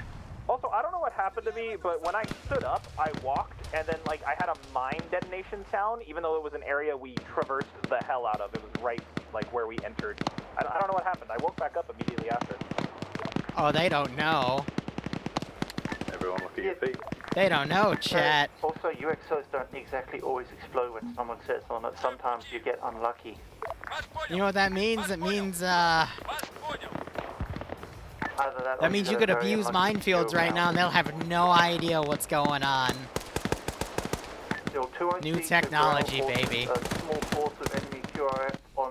Also, I don't know what happened to me, but when I stood up, I walked, and then like I had a mine detonation sound, even though it was an area we traversed the hell out of. It was right like where we entered. I don't know what happened. I woke back up immediately after. Oh, they don't know. Everyone look at your feet. They don't know, chat. Also, UXOs don't exactly always explode when someone sets on it. Sometimes you get unlucky. You know what that means? It means, Either that that means you could abuse minefields right now and they'll have no idea what's going on. New technology, baby.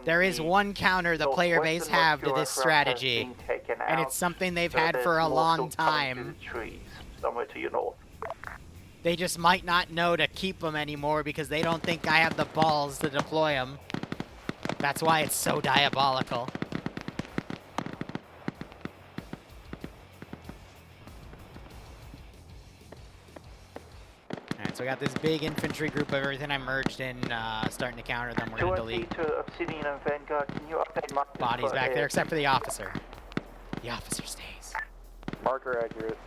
There is one counter the player base have to this strategy, and it's something they've had for a long time. Somewhere to your north. They just might not know to keep them anymore because they don't think I have the balls to deploy them. That's why it's so diabolical. Alright, so we got this big infantry group of everything I merged in, starting to counter them. We're going to delete. To Obsidian and Vanguard, can you update my Bodies back there, except for the officer. The officer stays. Marker accurate.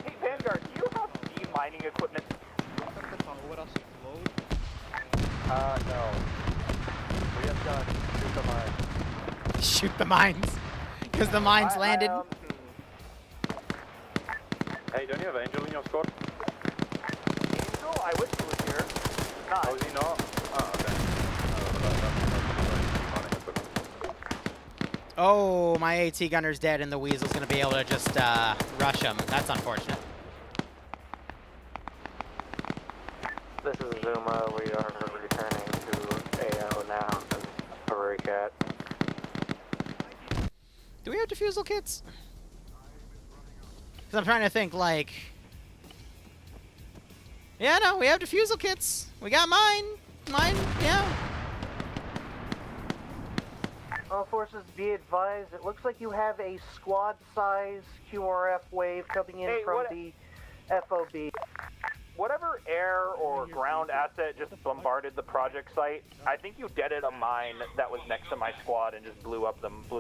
Hey Vanguard, do you have mining equipment? No. We have got shoot the mine. Shoot the mines. Because the mines landed. Hey, don't you have Angel in your squad? Angel? I wish he was here. Not. Oh, is he not? Oh, okay. Oh, my AT gunner's dead and the Weasel's going to be able to just rush him. That's unfortunate. This is Zuma. We are returning to AO now. Hurry cat. Do we have defusal kits? Because I'm trying to think, like... Yeah, no, we have defusal kits. We got mine. Mine, yeah. All forces, be advised, it looks like you have a squad-size QRF wave coming in from the FOB. Whatever air or ground asset just bombarded the project site, I think you deaded a mine that was next to my squad and just blew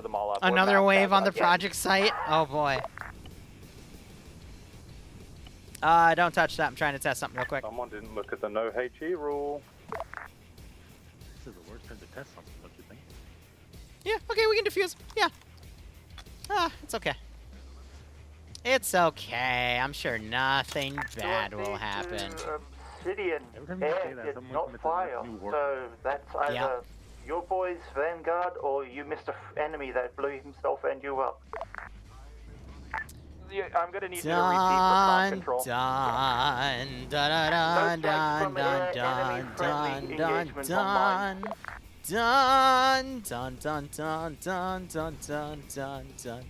them all up. Another wave on the project site? Oh boy. Don't touch that. I'm trying to test something real quick. Someone didn't look at the no HE rule. This is the worst time to test something, don't you think? Yeah, okay, we can defuse. Yeah. It's okay. It's okay. I'm sure nothing bad will happen. Obsidian air did not fire, so that's either your boys Vanguard or you Mr. Enemy that blew himself and you up. Yeah, I'm gonna need you to repeat for comm control. Dun, dun, dun, dun, dun, dun, dun, dun, dun. Dun, dun, dun, dun, dun, dun, dun, dun, dun.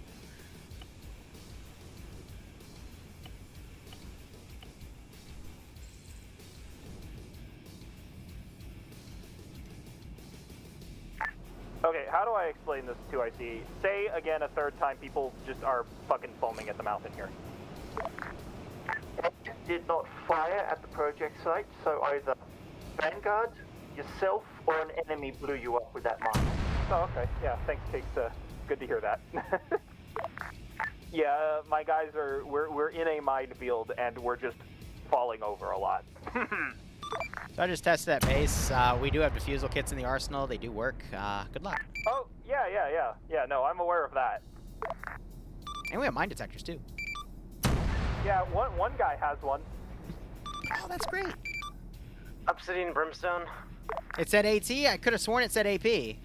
Okay, how do I explain this to IC? Say again a third time, people just are fucking foaming at the mouth in here. It did not fire at the project site, so either Vanguard, yourself, or an enemy blew you up with that mine. Oh, okay. Yeah, thanks, Cakes. Good to hear that. Yeah, my guys are, we're in a minefield, and we're just falling over a lot. So I just tested that base. We do have defusal kits in the arsenal. They do work. Good luck. Oh, yeah. Yeah, no, I'm aware of that. And we have mine detectors, too. Yeah, one guy has one. Oh, that's great. Obsidian Brimstone. It said AT? I could have sworn it said AP.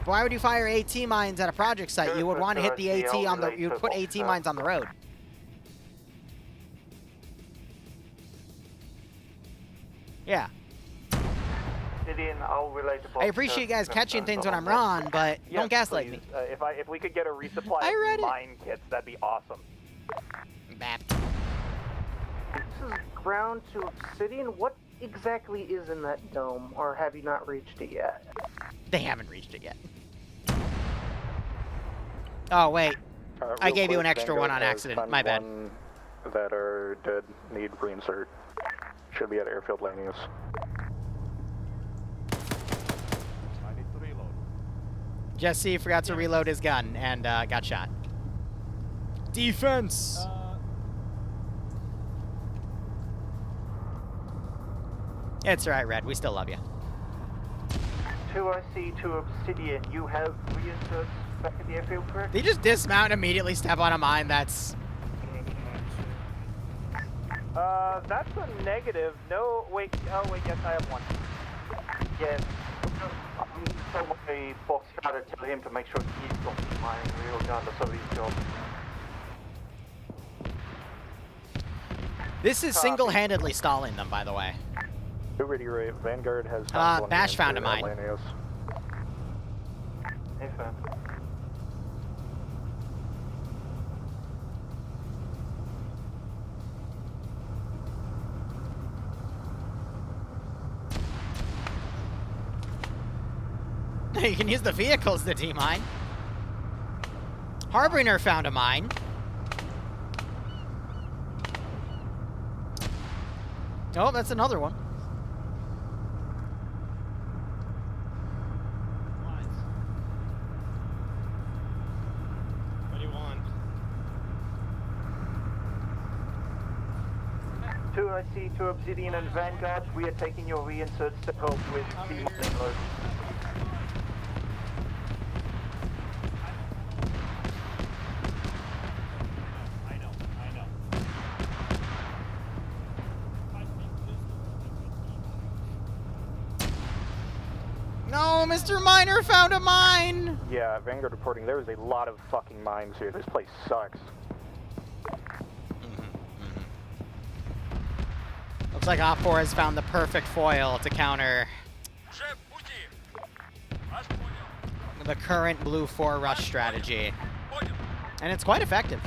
Why would you fire AT mines at a project site? You would want to hit the AT on the... You would put AT mines on the road. Yeah. I'll relay to I appreciate you guys catching things when I'm wrong, but yes, don't gaslight please. me. If we could get a resupply of mine kits, that'd be awesome. Bap. This is ground to Obsidian. What exactly is in that dome, or have you not reached it yet? They haven't reached it yet. Oh, wait. I gave you an extra one on accident. My bad. That are dead need reinsert. Should be at airfield landings. Jesse forgot to reload his gun and got shot. Defense! It's alright, Red. We still love you. 2IC to Obsidian, you have reinserts back at the airfield, correct? They just dismount and immediately step on a mine. That's... That's a negative. No, wait. Oh, wait, yes, I have one. Yes. I'm told my boss guy to tell him to make sure he's got the mine regardless of his job. This is single-handedly stalling them, by the way. Ready, right. Vanguard has... Bash found a mine. Hey, fam. You can use the vehicles to demine. Harbinger found a mine. Oh, that's another one. What do you want? 2IC to Obsidian and Vanguard, we are taking your reinserts to help with the mining load. No, Mr. Miner found a mine! Yeah, Vanguard reporting there is a lot of fucking mines here. This place sucks. Looks like Op4 has found the perfect foil to counter the current Blue 4 rush strategy. And it's quite effective.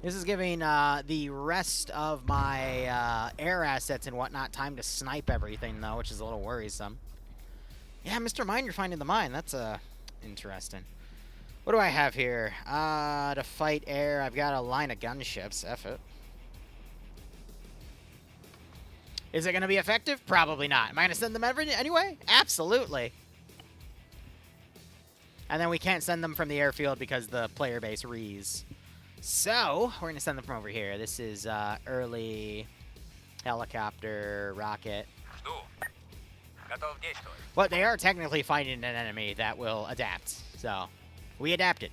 This is giving the rest of my air assets and whatnot time to snipe everything, though, which is a little worrisome. Yeah, Mr. Mine, you're finding the mine. That's interesting. What do I have here? To fight air, I've got a line of gunships. F it. Is it going to be effective? Probably not. Am I going to send them anyway? Absolutely. And then we can't send them from the airfield because the player base rees. So, we're going to send them from over here. This is early helicopter, rocket. But they are technically fighting an enemy that will adapt. So, we adapted.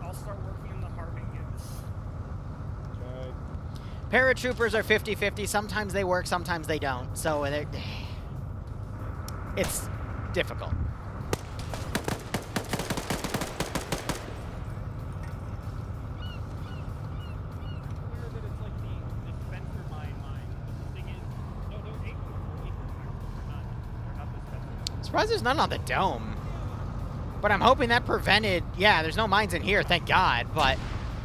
I'll start working in the Harbingers. Okay. Paratroopers are 50-50. Sometimes they work, sometimes they don't. So it's difficult. Surprised there's none on the dome. But I'm hoping that prevented... Yeah, there's no mines in here, thank God, but...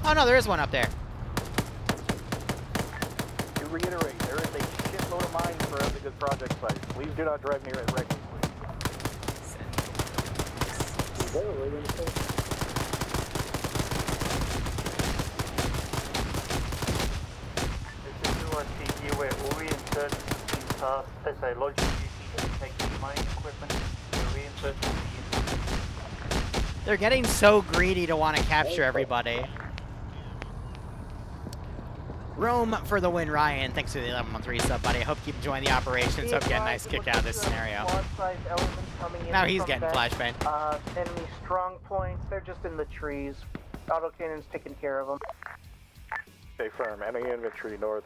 Oh no, there is one up there. To reiterate, there is a shitload of mines for every good project site. Please do not drive near it recklessly. This is UNTU where we insert these tasks as a logic duty to take the mining equipment. We insert these. They're getting so greedy to want to capture everybody. Rome for the win, Ryan. Thanks for the 11-month resub, buddy. I hope you enjoy the operations. Hope you get a nice kick out of this scenario. Now he's getting flashbang. Enemy strong points. They're just in the trees. Autocannon's taking care of them. Stay firm. Enemy infantry north.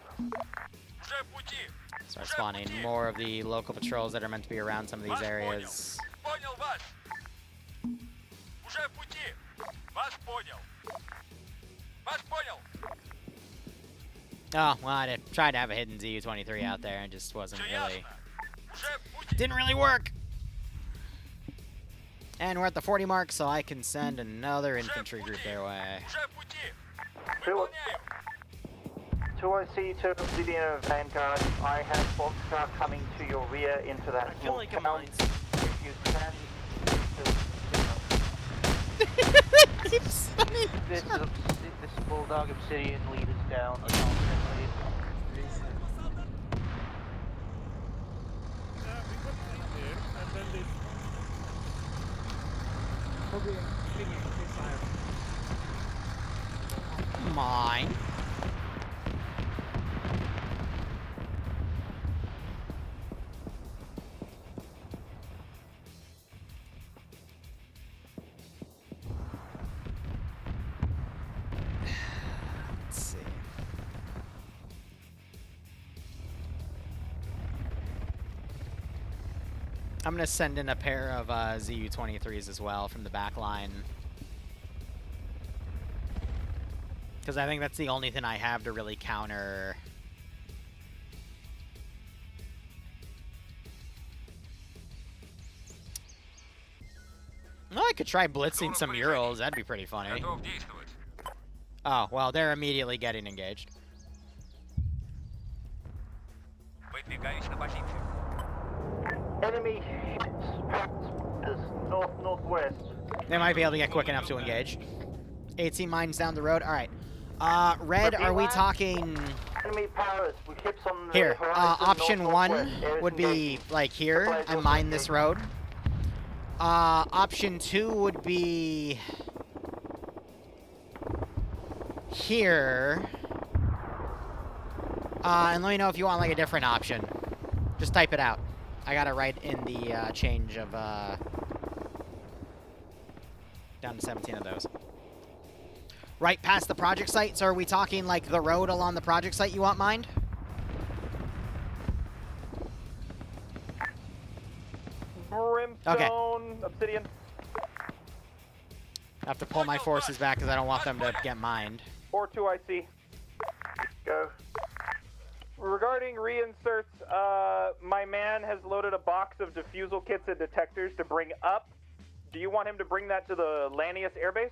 Start spawning more of the local patrols that are meant to be around some of these areas. Oh, well, I tried to have a hidden ZU-23 out there and just wasn't really... Didn't really work! And we're at the 40 mark, so I can send another infantry group their way. 2IC to Obsidian Vanguard. I have Boxcar coming to your rear into that I feel like a mines. If you can... This Bulldog Obsidian lead is down. Mine. Let's see. I'm gonna send in a pair of ZU-23s as well from the back line. Because I think that's the only thing I have to really counter... Well, I could try blitzing some Urals. That'd be pretty funny. Oh, well, they're immediately getting engaged. Enemy hits northwest. They might be able to get quick enough to engage. 18 mines down the road. All right. Red, are we talking... Enemy powers. We hit some Here, option 1 would be, like, here. I mine this road. Option 2 would be... here. And let me know if you want, like, a different option. Just type it out. I got it right in the change of... down to 17 of those. Right past the project site, so are we talking like the road along the project site you want mined? Brimstone, Obsidian. I have to pull my forces back because I don't want them to get mined. Or 2IC. Go. Regarding reinserts, my man has loaded a box of defusal kits and detectors to bring up. Do you want him to bring that to the Lanius airbase?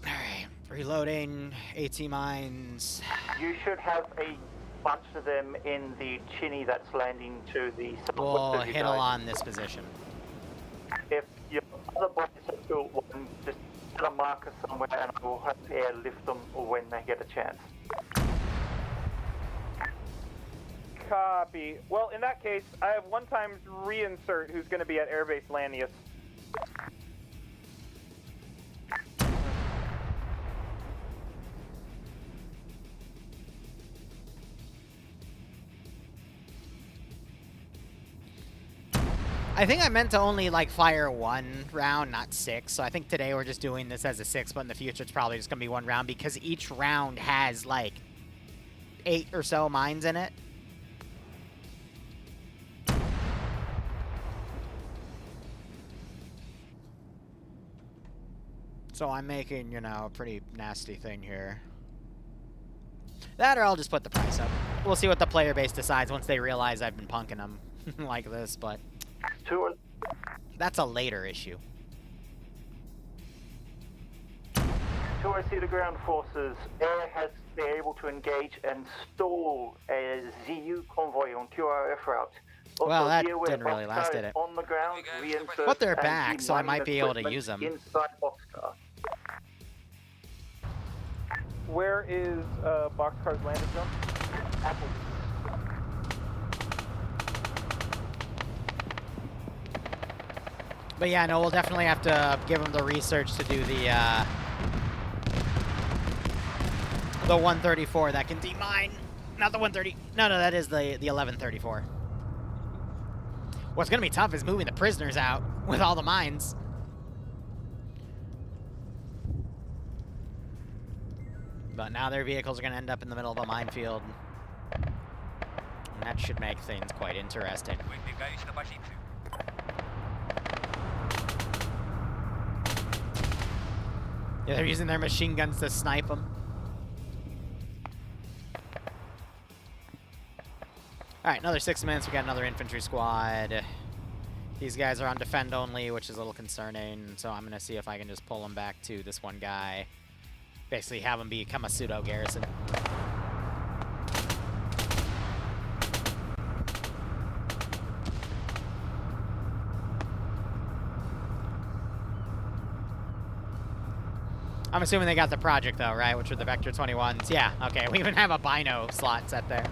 Alright, reloading, AT mines. You should have a bunch of them in the chinny that's landing to the southwest We'll of you hit guys. on this position. If your other boys have built one, just put a marker somewhere and I will have to airlift them when they get a chance. Copy. Well, in that case, I have one times reinsert who's going to be at Airbase Lanius. I think I meant to only like fire 1 round, not 6. So I think today we're just doing this as a 6, but in the future it's probably just gonna be 1 round because each round has like 8 or so mines in it. So I'm making, you know, a pretty nasty thing here. That or I'll just put the price up. We'll see what the player base decides once they realize I've been punking them like this, but That's a later issue. 2, I see the ground forces. Air has been able to engage and stall a ZU convoy on QRF route. Also, Well, that here we're didn't really last, did it? On the ground, reinsert But they're and back, so I demining might be able to equipment use them. Inside Boxcar. Where is Boxcar's landing zone? Apple. But yeah, no, we'll definitely have to give them the research to do the 134 that can demine. Not the 130. No, that is the 1134. What's going to be tough is moving the prisoners out with all the mines. But now their vehicles are going to end up in the middle of a minefield. And that should make things quite interesting. Yeah, they're using their machine guns to snipe them. Alright, another 6 minutes. We got another infantry squad. These guys are on defend only, which is a little concerning. So I'm going to see if I can just pull them back to this one guy. Basically have them become a pseudo-garrison. I'm assuming they got the project, though, right? Which are the Vector 21s. Yeah, okay. We even have a Bino slot set there.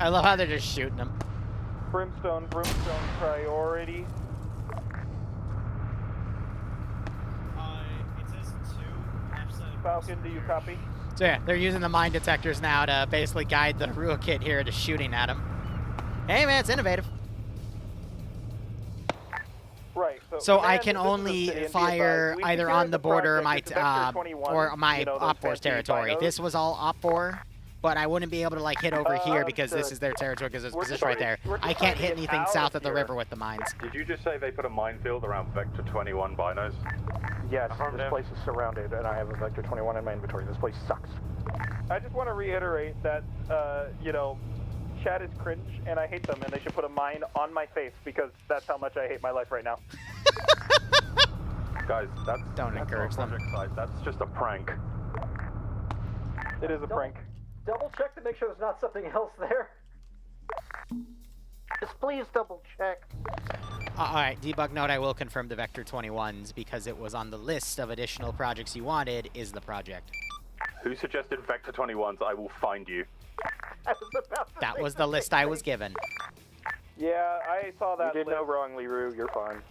I love how they're just shooting them. Brimstone priority. It says 2. Left side of Falcon, do you copy? So yeah, they're using the mine detectors now to basically guide the Rua kit here to shooting at them. Hey man, it's innovative. Right. So I can only fire either on the border or my op force territory. This was all op 4. But I wouldn't be able to like hit over here because this is their territory because there's a position right there. I can't hit anything south of the river with the mines. Did you just say they put a minefield around Vector 21 binos? Yes, this place is surrounded, and I have a Vector 21 in my inventory. This place sucks. I just want to reiterate that, you know, chat is cringe, and I hate them, and they should put a mine on my face because that's how much I hate my life right now. Guys, that's encourage them. Project site. That's just a prank. It is a prank. Double check to make sure there's not something else there. Just please double check. Alright, debug note, I will confirm the Vector 21s because it was on the list of additional projects you wanted is the project. Who suggested Vector 21s? I will find you. That was the list I was given. Yeah, I saw that. You did no wrong, Liru. You're fine.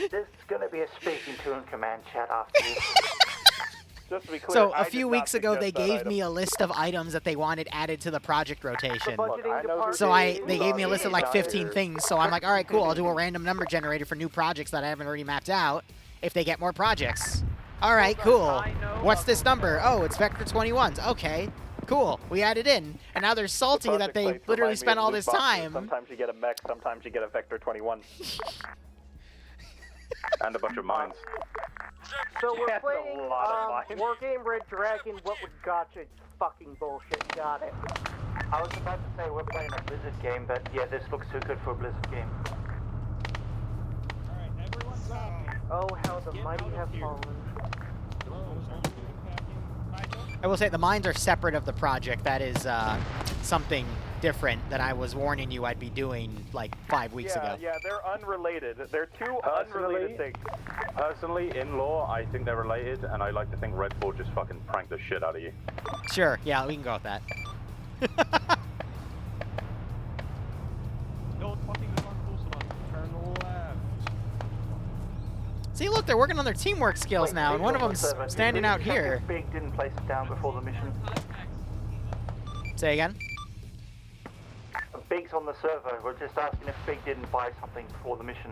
There's gonna be a speaking to in command chat after this. Just to be clear, So a few weeks ago, they gave me a list of items that they wanted added to the project rotation. So they gave me a list of like 15 things. So I'm like, all right, cool. I'll do a random number generator for new projects that I haven't already mapped out. If they get more projects. All right, cool. What's this number? Oh, it's Vector 21s. Okay, cool. We added in, and now they're salty that they literally spent all this time. Sometimes you get a mech. Sometimes you get a Vector 21. And a bunch of mines. So we're playing War Game Red Dragon. What would gotcha? Fucking bullshit. Got it. I was about to say we're playing a Blizzard game, but yeah, this looks too good for a Blizzard game. Alright, everyone's happy. Oh, how the mighty have fallen. I will say the mines are separate of the project. That is something different that I was warning you I'd be doing like 5 weeks ago. Yeah, they're unrelated. They're two unrelated things. Personally, in law, I think they're related, and I like to think Red Bull just fucking pranked the shit out of you. Sure, yeah, we can go with that. Don't fucking turn left. See, look, they're working on their teamwork skills now, and one of them's standing out here. Big didn't place it down before the mission. Say again? Big's on the server. We're just asking if Big didn't buy something before the mission.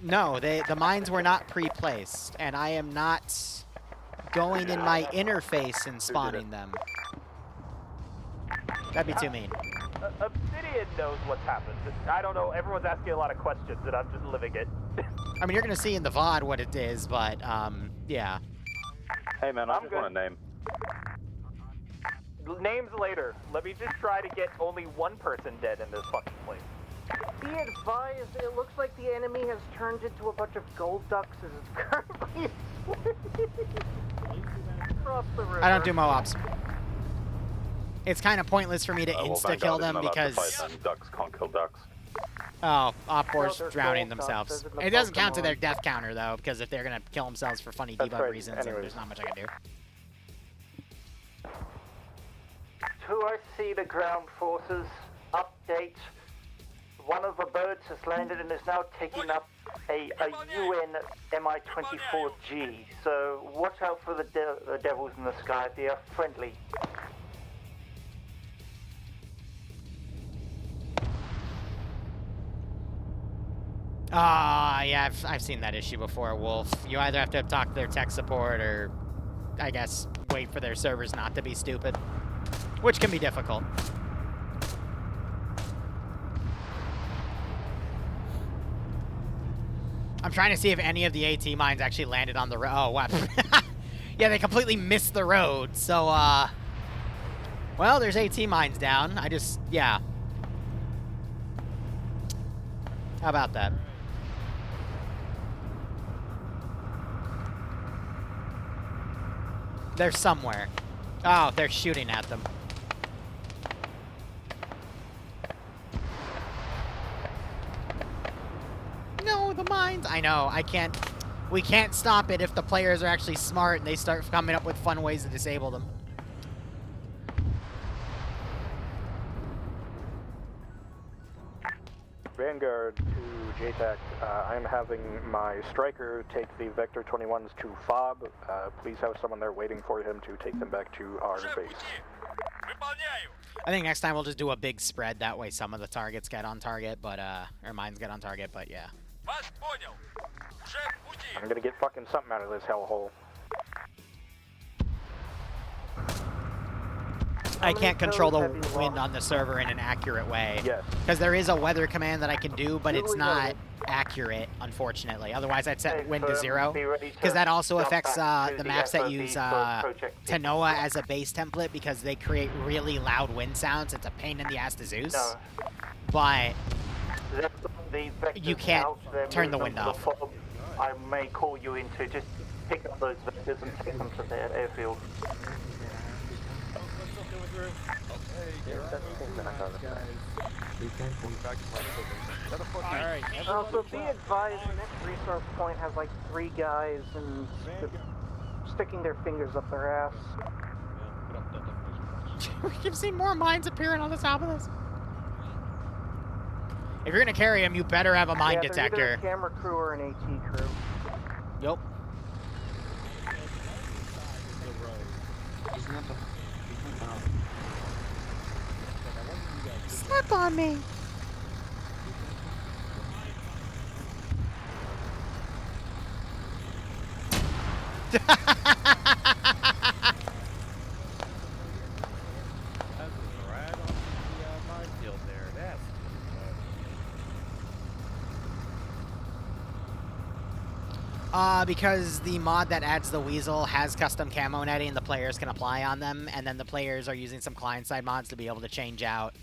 No, the mines were not pre-placed, and I am not going in my interface and spawning them. That'd be too mean. Obsidian knows what's happened. I don't know. Everyone's asking a lot of questions, and I'm just living it. I mean, you're gonna see in the VOD what it is, but yeah. Hey man, I just want a name. Names later. Let me just try to get only one person dead in this fucking place. Be advised, it looks like the enemy has turned into a bunch of gold ducks as it's currently across the river. I don't do MOOPs. It's kind of pointless for me to insta-kill them because... Ducks can't kill ducks. Oh, Op4's they're drowning gold ducks, themselves. as in the It doesn't count to Pokemon. their death counter, though, because if they're going to kill themselves for funny That's debug right. reasons, then Anyways. there's not much I can do. To I see the ground forces. Update. One of the birds has landed and is now taking up a UN Mi-24G. So watch out for the devils in the sky. They are friendly. Yeah, I've seen that issue before, Wolf. You either have to talk to their tech support or, I guess, wait for their servers not to be stupid, which can be difficult. I'm trying to see if any of the AT mines actually landed on the road. Oh, wow. Yeah, they completely missed the road, so, well, there's AT mines down. Yeah. How about that? They're somewhere. Oh, they're shooting at them. No, the mines. I know, I can't. We can't stop it if the players are actually smart and they start coming up with fun ways to disable them. Vanguard to JTAC. I'm having my striker take the Vector 21s to FOB. Please have someone there waiting for him to take them back to our base. I think next time we'll just do a big spread. That way some of the targets get on target, but, or mines get on target, but yeah. I'm gonna get fucking something out of this hellhole. I can't control the wind on the server in an accurate way. Yes. Because there is a weather command that I can do, but it's not accurate, unfortunately. Otherwise, I'd set wind to 0. Because that also affects the maps that use Tanoa as a base template because they create really loud wind sounds. It's a pain in the ass to Zeus. No. But you can't turn the wind off. I may call you in to just pick up those vectors and take them to their airfield. Also, be advised, the next resource point has like 3 guys and sticking their fingers up their ass. We keep seeing more mines appearing on the top of this. If you're gonna carry him, you better have a mine detector. Either a camera crew or an AT crew. Yup. Step on me. Because the mod that adds the weasel has custom camo netting, the players can apply on them, and then the players are using some client-side mods to be able to change out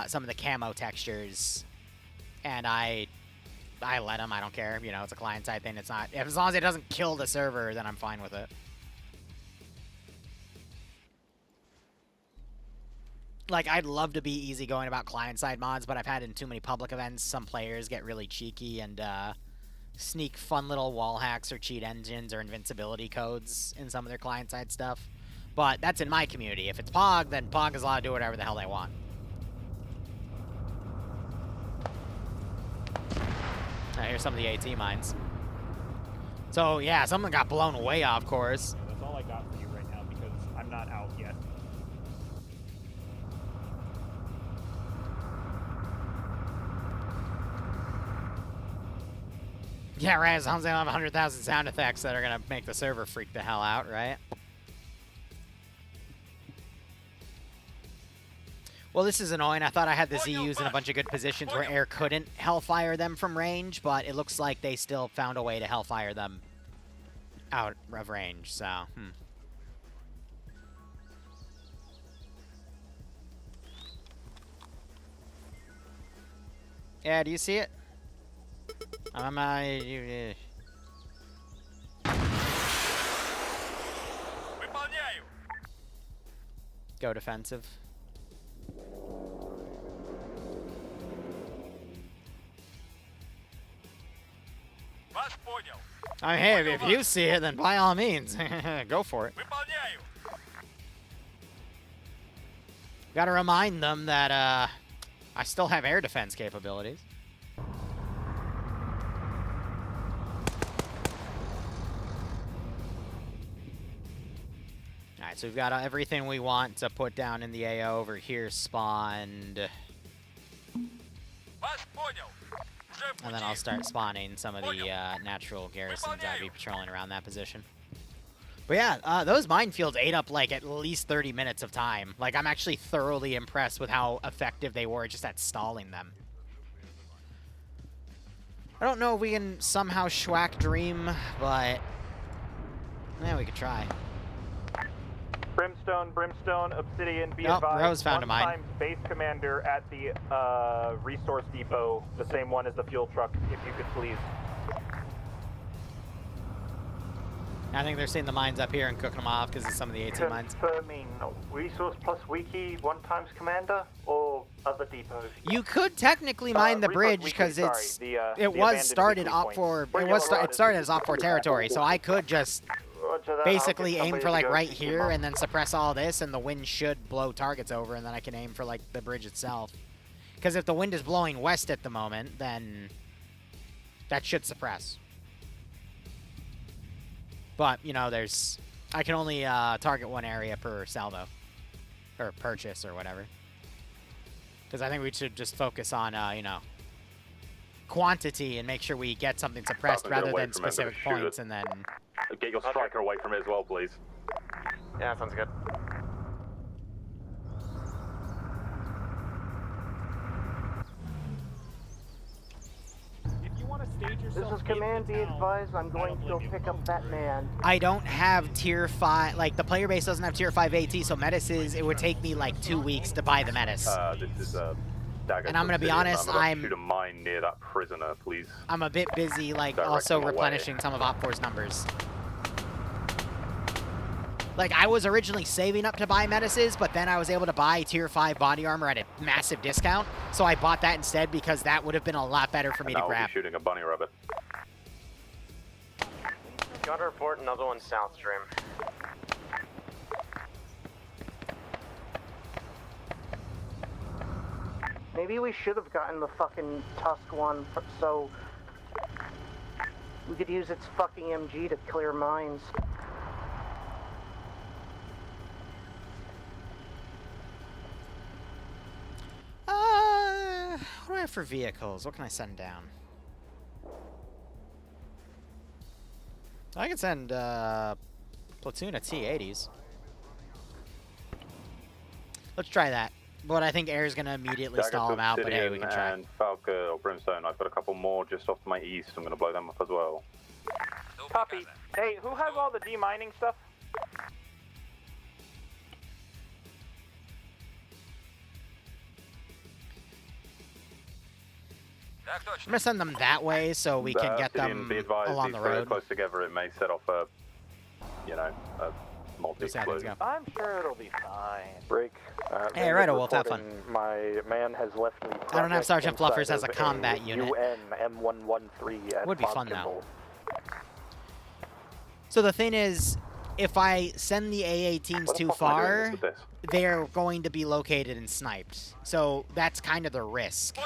some of the camo textures. And I let them. I don't care. You know, it's a client-side thing. It's not. As long as it doesn't kill the server, then I'm fine with it. Like, I'd love to be easygoing about client-side mods, but I've had in too many public events, some players get really cheeky and sneak fun little wall hacks or cheat engines or invincibility codes in some of their client-side stuff. But that's in my community. If it's POG, then POG is allowed to do whatever the hell they want. Now, here's some of the AT mines. So, yeah, someone got blown way off course. That's all I got for you right now because I'm not out yet. Yeah, right, as long as they don't have 100,000 sound effects that are gonna make the server freak the hell out, right? Well, this is annoying. I thought I had the ZUs in a bunch of good positions where air couldn't hellfire them from range, but it looks like they still found a way to hellfire them out of range, so, Yeah, do you see it? Go defensive. I mean, hey, if you see it, then by all means, go for it. Gotta remind them that, I still have air defense capabilities. Alright, so we've got everything we want to put down in the AO over here spawned. And then I'll start spawning some of the natural garrisons I'd be patrolling around that position. But yeah, those minefields ate up like at least 30 minutes of time. Like, I'm actually thoroughly impressed with how effective they were just at stalling them. I don't know if we can somehow schwack Dream, but yeah, we could try. Brimstone, Obsidian, be Nope, advised. Rose found a mine. One-time base commander at the resource depot, the same one as the fuel truck, if you could please. I think they're seeing the mines up here and cooking them off because of some of the 18 mines. Confirming resource plus wiki, one times commander, or other depots? You could technically mine the bridge because it was started op for it started as op 4 territory, so I could just basically aim for like right here and then suppress all this, and the wind should blow targets over, and then I can aim for like the bridge itself. Because if the wind is blowing west at the moment, then that should suppress. But, you know, I can only target one area per salvo. Or purchase or whatever. Because I think we should just focus on, you know, quantity and make sure we get something suppressed rather than specific points and then... Get your striker away from it as well, please. Yeah, sounds good. This is command, be advised, I'm going to go pick up that man. I don't have tier 5, like the player base doesn't have tier 5 AT, so Metis it would take me like 2 weeks to buy the Metis. This is Dagger. And I'm gonna be honest, shoot a mine near that prisoner, please. I'm a bit busy, like also replenishing some of Op4's numbers. Like, I was originally saving up to buy Medices, but then I was able to buy tier 5 body armor at a massive discount, so I bought that instead because that would have been a lot better for me to grab. Be shooting a bunny rabbit. Got to report another one south stream. Maybe we should have gotten the fucking Tusk one, so we could use its fucking MG to clear mines. What do I have for vehicles? What can I send down? I can send platoon of T-80s. Let's try that. But I think air's gonna immediately stall them out, but hey, we can try. And Falca or Brimstone, I've got a couple more just off to my east. I'm gonna blow them up as well. Copy. Hey, who has all the demining stuff? I'm gonna send them that way so we can get them along the road. Close together, it may set off a, you know, a multi-explosion. I'm sure it'll be fine. Break. Hey, righto, Wolf, have fun. My man has left me. I don't have Sergeant Fluffers as a combat unit. UN M113 at Would be fun Kimball. though. So the thing is, if I send the A-18s too far, they're going to be located and sniped. So that's kind of the risk.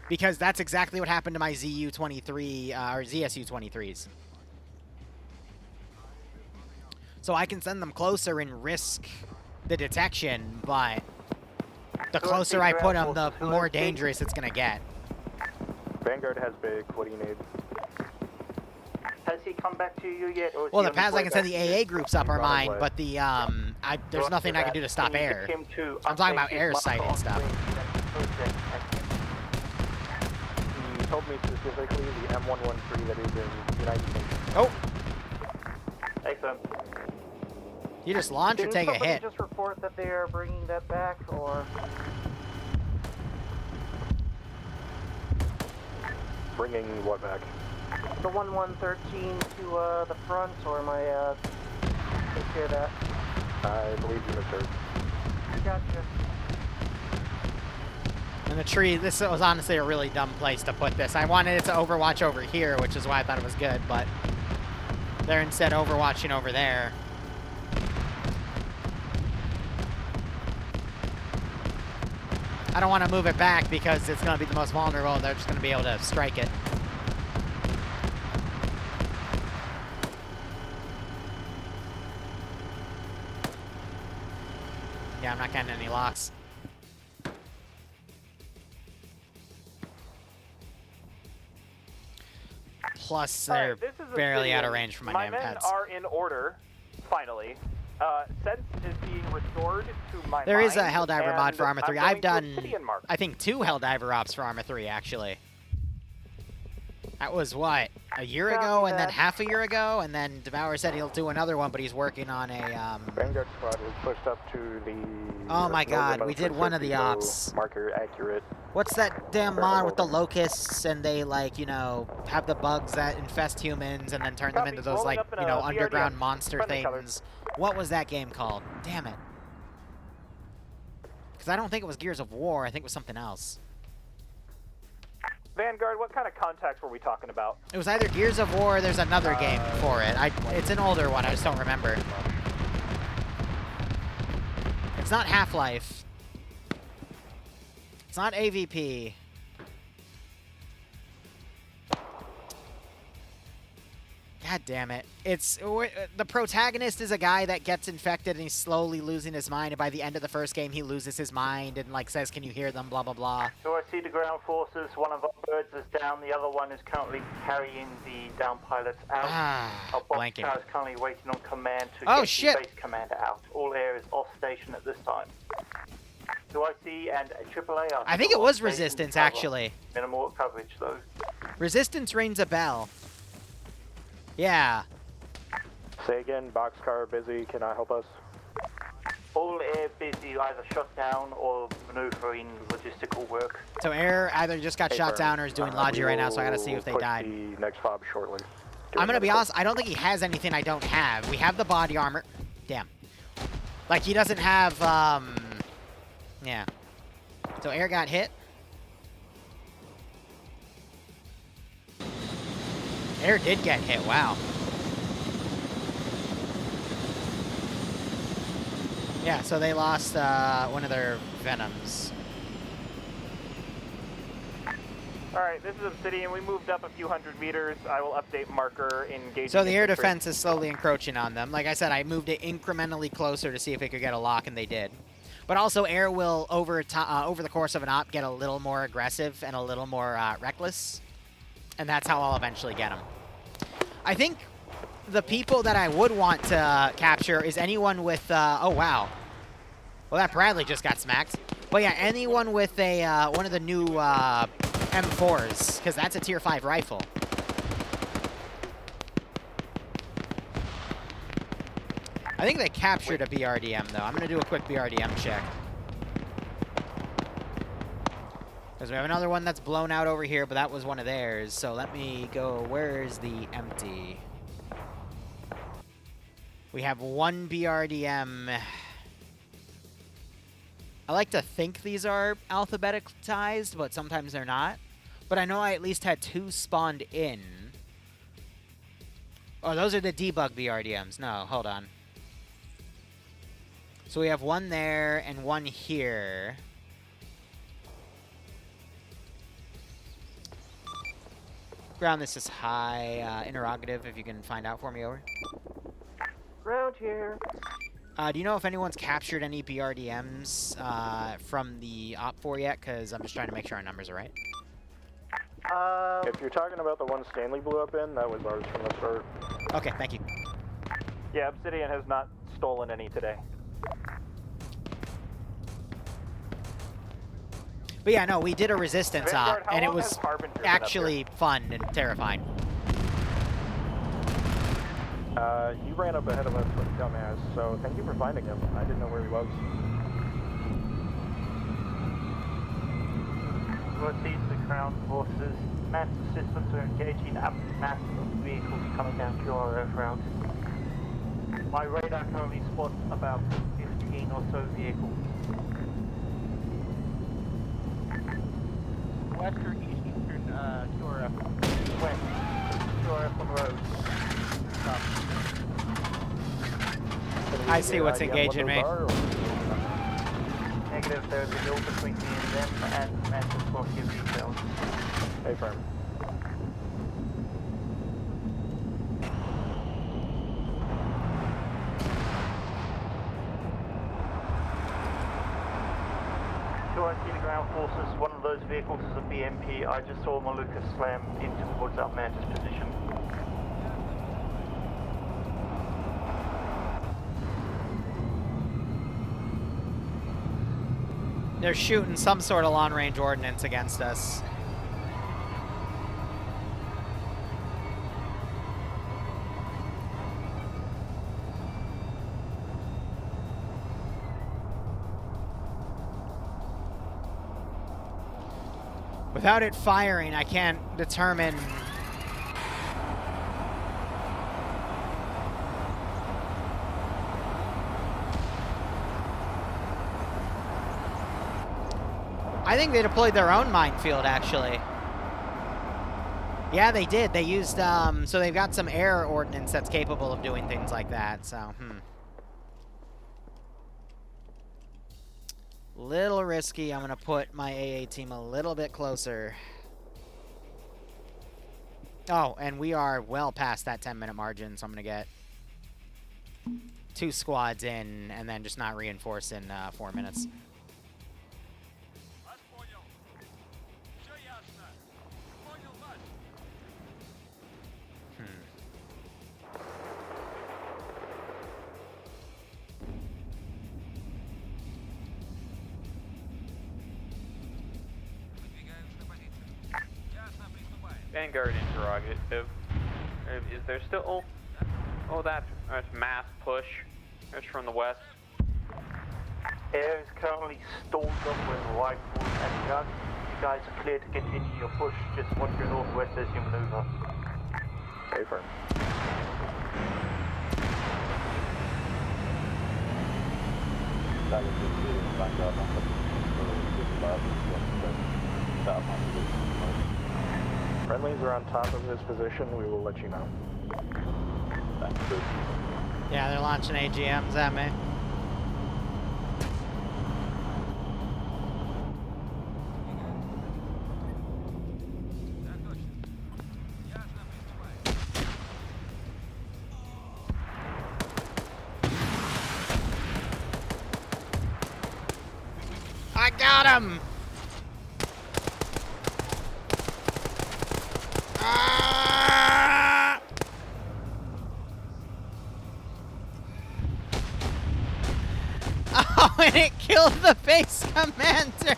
Because that's exactly what happened to my ZU-23, or ZSU-23s. So I can send them closer and risk the detection, but the closer I put them, the more dangerous it's going to get. Vanguard has big. What do you need? Has he come back to you yet? Or is Well, he the on his paths I way can send back the to you? AA groups up are mine, away. but the there's nothing I can do to stop Can you air. get him to I'm talking about update his air marker sighting on stuff. screen? He told me specifically the M113 that is in United States. Oh, Hey, firm. you just launch or Didn't take a somebody hit. just report that they are bringing that back, or? Bringing what back? The 1113 to the front, or am I take care of that? I believe you misheard. Gotcha. And the tree, this was honestly a really dumb place to put this. I wanted it to overwatch over here, which is why I thought it was good, but they're instead overwatching over there. I don't want to move it back because it's going to be the most vulnerable. They're just going to be able to strike it. Yeah, I'm not getting any locks. Plus, they're Alright, this is barely out Obsidian. of range from my damn men heads. are in order, finally. Sense is being restored to my There is a mind, Helldiver mod and for Arma 3. I'm I've going to done, Obsidian Mark. I think, 2 Helldiver ops for Arma 3, actually. That was, what, a year ago, and then half a year ago? And then Devour said he'll do another one, but he's working on a, Vanguard squad is pushed up to the... Oh my god, we northernmost did one of the Depot, ops. Marker accurate. What's that damn mod with the locusts, and they, like, you know, have the bugs that infest humans, and then turn them into those, like, you know, underground monster things? What was that game called? Damn it. Because I don't think it was Gears of War, I think it was something else. Vanguard, what kind of contacts were we talking about? It was either Gears of War or there's another game for it. It's an older one, I just don't remember. It's not Half-Life. It's not AVP. God damn it. It's the protagonist is a guy that gets infected and he's slowly losing his mind, and by the end of the first game he loses his mind and like says, "Can you hear them?" blah blah blah. So I see the ground forces, one of our birds is down, the other one is currently carrying the down pilots out. Our blanking. boxcar is currently waiting on command to Oh, get shit. the base commander out. All air is off station at this time. So I see and AAA are I think still it was off station Resistance, to cover. actually. Minimal coverage though. Resistance rings a bell. Yeah. Say again, boxcar busy, can I help us? All air busy, either shut down or maneuvering logistical work. So Air either just got shot down or is doing Logi right now, so I gotta see if they Push died. the next fob shortly. I'm gonna be honest, I don't think he has anything I don't have. We have the body armor. Damn. Like, he doesn't have, yeah. So Air got hit. Air did get hit, wow. Yeah, so they lost one of their Venoms. Alright, this is Obsidian. We moved up a few hundred meters. I will update marker engaging. So the air infantry. defense is slowly encroaching on them. Like I said, I moved it incrementally closer to see if it could get a lock, and they did. But also, Air will, over the course of an op, get a little more aggressive and a little more reckless. And that's how I'll eventually get them. I think the people that I would want to capture is anyone with, oh wow. Well, that Bradley just got smacked. But yeah, anyone with a, one of the new M4s, because that's a tier 5 rifle. I think they captured a BRDM, though. I'm going to do a quick BRDM check. Because we have another one that's blown out over here, but that was one of theirs. So let me go, where's the empty? We have one BRDM. I like to think these are alphabetized, but sometimes they're not. But I know I at least had 2 spawned in. Oh, those are the debug BRDMs. No, hold on. So we have one there and one here. Ground, this is high. Interrogative, if you can find out for me, over. Ground here. Do you know if anyone's captured any BRDMs from the Op 4 yet? Because I'm just trying to make sure our numbers are right. If you're talking about the one Stanley blew up in, that was ours from the start. Okay, thank you. Yeah, Obsidian has not stolen any today. But yeah, no, we did a resistance op, Vanguard, how and it long was has Harbinger been up actually fun and terrifying. He ran up ahead of us like a dumbass, so thank you for finding him. I didn't know where he was. Proceed to the ground forces. Mass systems are engaging up mass of vehicles coming down QRF route. My radar currently spots about 15 or so vehicles. West or eastern QRF? West. QRF on the road. I see what's engaging me. Negative, there's a hill between me and them, and Mantis will give details. Hey, firm. I see the ground forces, one of those vehicles is a BMP. I just saw Maluka slam into towards our Mantis position. They're shooting some sort of long-range ordnance against us. Without it firing, I can't determine. I think they deployed their own minefield, actually. Yeah, they did. They used, so they've got some air ordnance that's capable of doing things like that, so, Little risky. I'm going to put my AA team a little bit closer. Oh, and we are well past that 10-minute margin, so I'm going to get 2 squads in and then just not reinforce in 4 minutes. Vanguard interrogative. Is there still... Oh, that's mass push. That's from the west. Air is currently stalled up with rifles and guns. You guys are clear to continue your push. Just watch your northwest as you maneuver. Safer. That was just the Vanguard number. Friendlies are on top of this position. We will let you know. That's good. Yeah, they're launching AGMs at me. I got him! Ah! Oh, and it killed the base commander!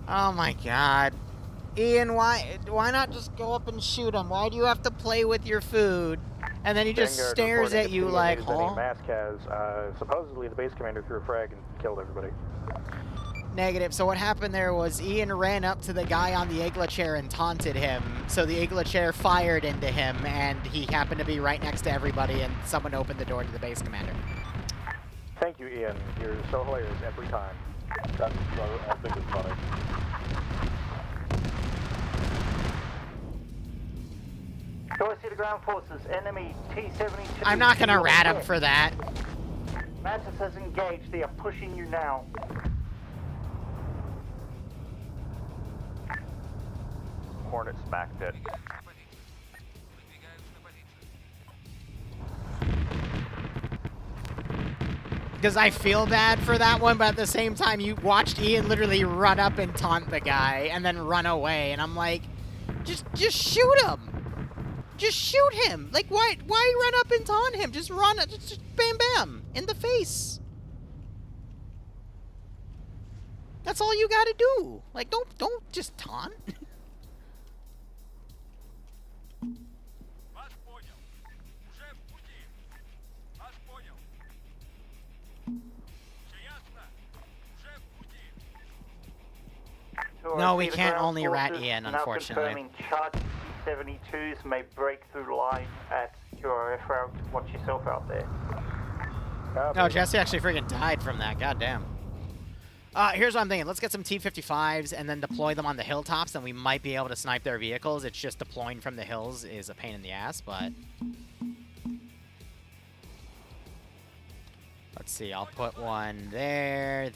Oh my god. Ian, why not just go up and shoot him? Why do you have to play with your food? And then he just Vanguard stares at you like, huh? Supposedly the base commander threw a frag and killed everybody. Negative. So what happened there was Ian ran up to the guy on the Igla chair and taunted him. So the Igla chair fired into him, and he happened to be right next to everybody, and someone opened the door to the base commander. Thank you, Ian. You're so hilarious every time. That's so epic and funny. Do I see the ground forces? Enemy T-72. I'm not going to rat him for that. Mantis has engaged. They are pushing you now. Hornet smacked it. Because I feel bad for that one, but at the same time, you watched Ian literally run up and taunt the guy and then run away, and I'm like, just shoot him. Just shoot him. Like, why run up and taunt him? Just run, just bam, bam, in the face. That's all you gotta do. Like, don't just taunt. No, we can't only rat Ian, unfortunately. Charge 72s may break through line at QRF route. Watch yourself out there. No, Jesse actually freaking died from that. God damn. Here's what I'm thinking. Let's get some T-55s and then deploy them on the hilltops, and we might be able to snipe their vehicles. It's just deploying from the hills is a pain in the ass, but... Let's see. I'll put one there,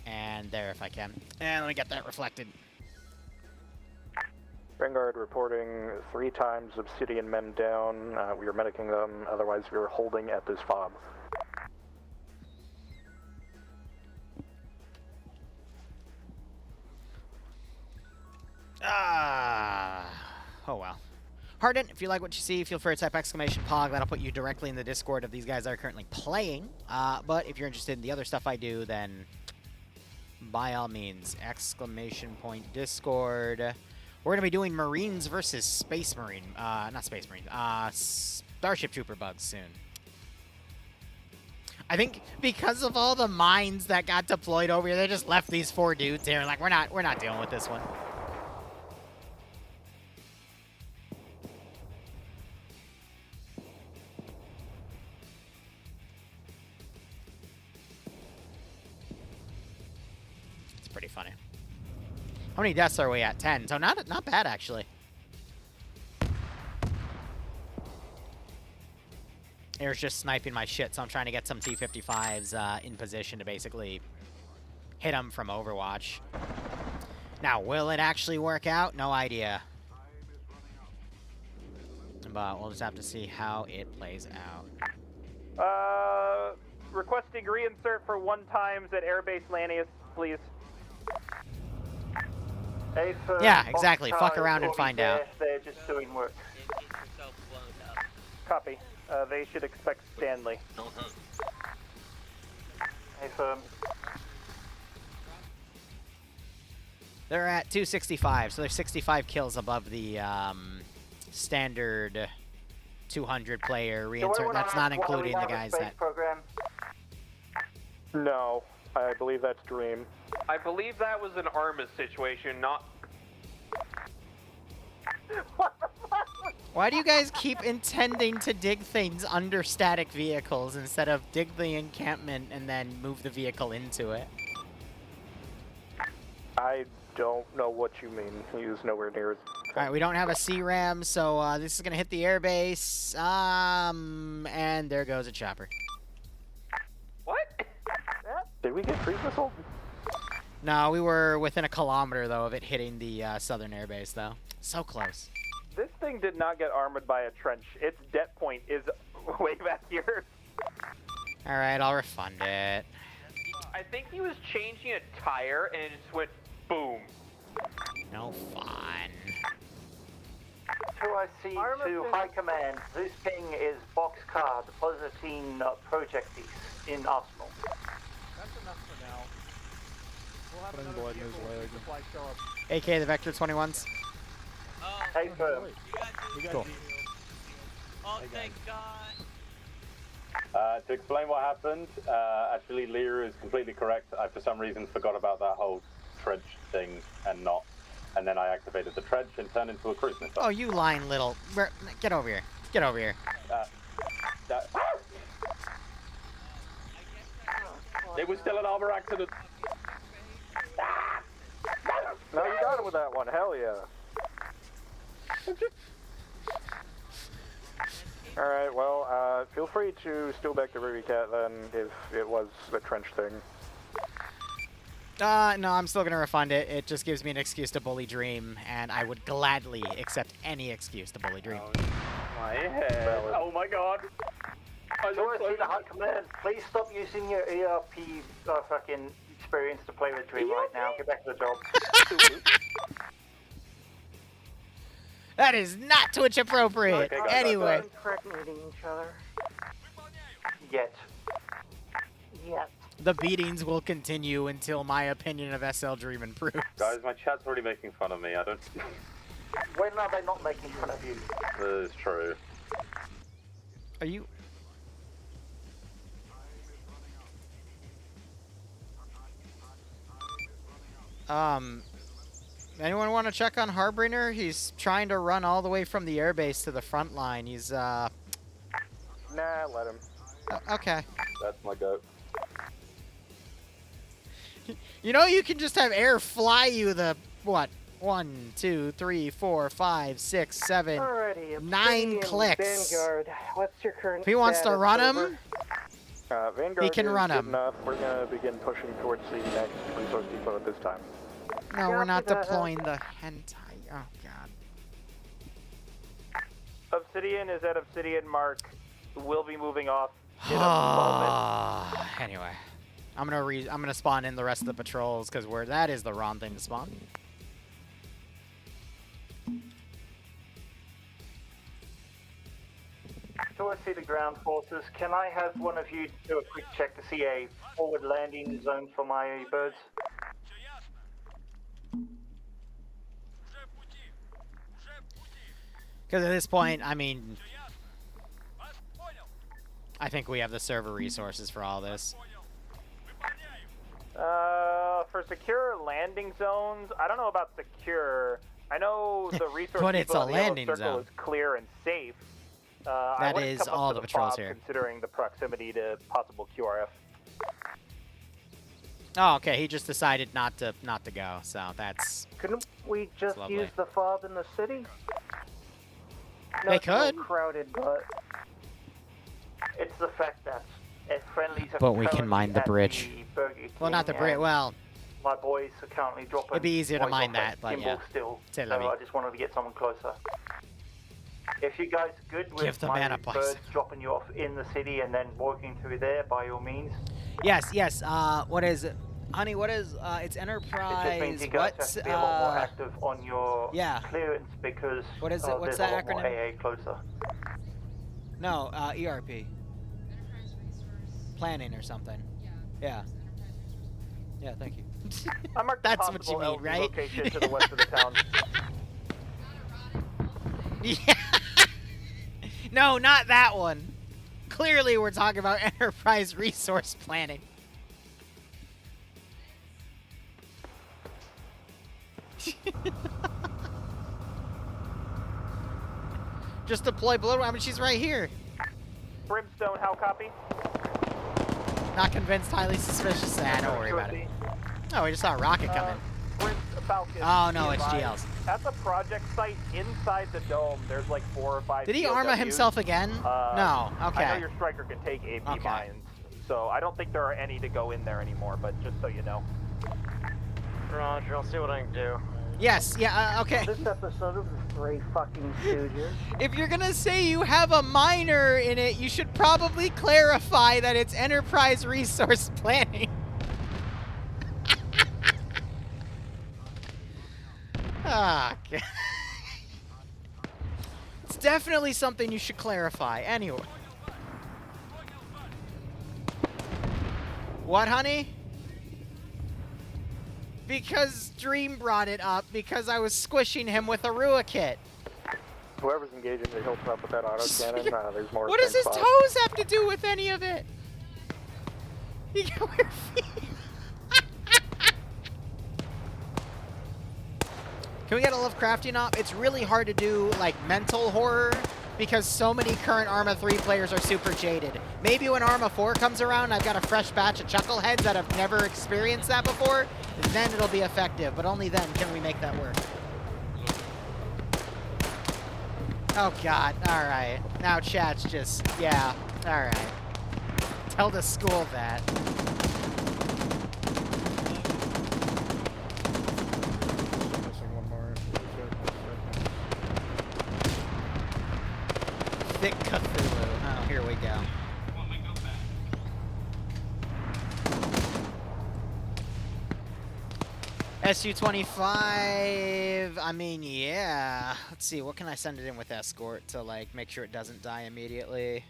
and there if I can. And let me get that reflected. Vanguard reporting 3 times Obsidian men down. We are medicing them, otherwise we are holding at this fob. Oh well. Harden, if you like what you see, feel free to type exclamation POG. That'll put you directly in the Discord of these guys that are currently playing. But if you're interested in the other stuff I do, then by all means, exclamation point Discord. We're going to be doing Marines versus Space Marine. Not Space Marine. Starship Trooper bugs soon. I think because of all the mines that got deployed over here, they just left these 4 dudes here. Like, we're not dealing with this one. It's pretty funny. How many deaths are we at? 10. So not bad, actually. Air's just sniping my shit, so I'm trying to get some T-55s in position to basically hit them from Overwatch. Now, will it actually work out? No idea. But we'll just have to see how it plays out. Requesting reinsert for 1 times at Airbase Lanius, please. Yeah, exactly. Fuck around and find out. They're just doing work. Copy. They should expect Stanley. Hey, firm. They're at 265, so they're 65 kills above the standard 200 player reinsert. That's not including the guys that... Program? No, I believe that's Dream. I believe that was an Armas situation, not... Why do you guys keep intending to dig things under static vehicles instead of dig the encampment and then move the vehicle into it? I don't know what you mean. He is nowhere near it. Alright, we don't have a C-Ram, so this is going to hit the airbase. And there goes a chopper. What? Did we get freeze missile? No, we were within a kilometer, though, of it hitting the southern airbase, though. So close. This thing did not get armored by a trench. Its det point is way back here. Alright, I'll refund it. I think he was changing a tire and it just went boom. No fun. 2IC to High Command. This thing is Boxcar, depositing projectiles in Arsenal. That's enough for now. We'll have another vehicle when supply show up. AK the Vector 21s. Hey, firm. Cool. Oh, thank God. To explain what happened, actually Liru is completely correct. I for some reason forgot about that whole trench thing and then I activated the trench and turned into a cruise missile. Oh, you lying little... Get over here. Get over here. It was still an armor accident. No, you got him with that one. Hell yeah. Alright, well, feel free to steal back the Ruby Cat then, if it was the trench thing. No, I'm still gonna refund it. It just gives me an excuse to bully Dream, and I would gladly accept any excuse to bully Dream. My head. Oh my god. see the hot command. Please stop using your ERP fucking experience to play with Dream right now. Get back to the job. That is not Twitch appropriate. Okay, guys, anyway. Impregnating each other. Yet. The beatings will continue until my opinion of SL Dream improves. Guys, my chat's already making fun of me. I don't. When are they not making fun of you? That is true. Are you? Anyone want to check on Harbinger? He's trying to run all the way from the airbase to the front line. He's, Nah, let him. Okay. That's my goat. You know, you can just have air fly you the, what? 1, 2, 3, 4, 5, 6, 7, Alrighty, 9 clicks. Vanguard, what's your current If he wants to status, run over? him, Vanguard he can is run good him. enough. We're gonna begin pushing towards the next resource depot at this time. No, we're not Copy that. deploying the hentai. Oh, God. Obsidian is at Obsidian Mark. We'll be moving off in a moment. Anyway, I'm gonna spawn in the rest of the patrols because that is the wrong thing to spawn. So I see the ground forces. Can I have one of you do a quick check to see a forward landing zone for my birds? Because at this point, I mean, I think we have the server resources for all this. For secure landing zones, I don't know about secure. I know the resource But it's depot a in the yellow landing circle zone. is clear and safe. I That wouldn't is come up all to the the patrols fob here. Considering the proximity to possible QRF. Oh, okay. He just decided not to go. So that's. Couldn't we just lovely. use the fob in the city? No, They it's a little could. crowded, but It's the fact that friendlies are But we can currently mine the at bridge. Burger Well, not the King, bridge. and Well, my boys are currently dropping. it'd be easier to boys mine off that, at but Kimball yeah. Still, C'est so la vie. I just wanted to get someone closer. If you guys are good Give with the my man a birds bicycle. dropping you off in the city and then walking through there, by all means. yes. What is it? Honey, what is, it's It Enterprise, just means you guys have what's, to be a lot more active on your yeah. clearance because What is it? What's there's that a lot more acronym? AA closer. No, ERP. Planning or something. Yeah. Yeah, thank you. I marked That's the what you possible mean, LZ right? location to the west of the town. Yeah. No, not that one. Clearly, we're talking about enterprise resource planning. Just deploy blood. I mean, she's right here. Brimstone, how copy? Not convinced, highly suspicious. Don't worry about it. Oh, we just saw a rocket coming. Falcon. Oh, no, it's advised. GLs. At the project site inside the dome, there's like 4 or 5 Did he POWs. arma himself again? No. Okay. I know your striker can take AP Okay. mines, so I don't think there are any to go in there anymore, but just so you know. Roger, I'll see what I can do. Yes, yeah, okay. This episode of the Three Fucking Stooges. If you're gonna say you have a miner in it, you should probably clarify that it's enterprise resource planning. Ah, God. It's definitely something you should clarify. Anyway. What, honey? Because Dream brought it up because I was squishing him with a Rua kit. Whoever's engaging the hilltop with that autocannon, there's more. What does his spots. toes have to do with any of it? He can wear feet. Can we get a Lovecraftian op? It's really hard to do, like, mental horror because so many current Arma 3 players are super jaded. Maybe when Arma 4 comes around, I've got a fresh batch of chuckleheads that have never experienced that before, then it'll be effective, but only then can we make that work. Oh, God. All right. Now chat's just, yeah. All right. Tell the school that. Thick Cthulhu. Oh, here we go. SU-25, I mean, yeah. Let's see, what can I send it in with escort to, like, make sure it doesn't die immediately?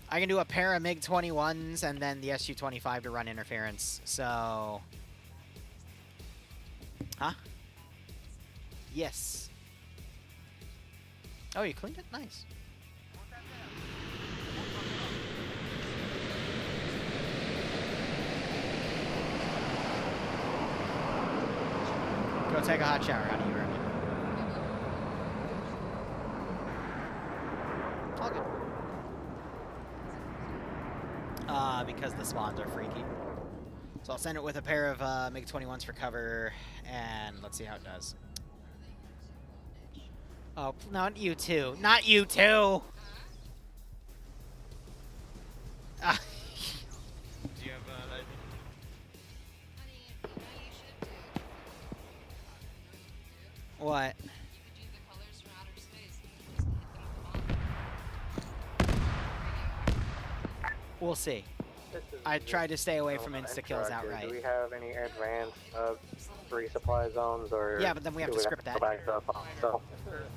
I can do a pair of MiG-21s and then the SU-25 to run interference, so... Huh? Yes. Oh, you cleaned it? Nice. Go take a hot shower, honey. You earned it. All good. Because the spawns are freaky. So I'll send it with a pair of MiG-21s for cover, and let's see how it does. Oh, not you two. Not you two! Do you have What? We'll see. I tried to stay away from insta-kills outright. Do we have any advanced resupply zones, or yeah, but then we have to script that. So.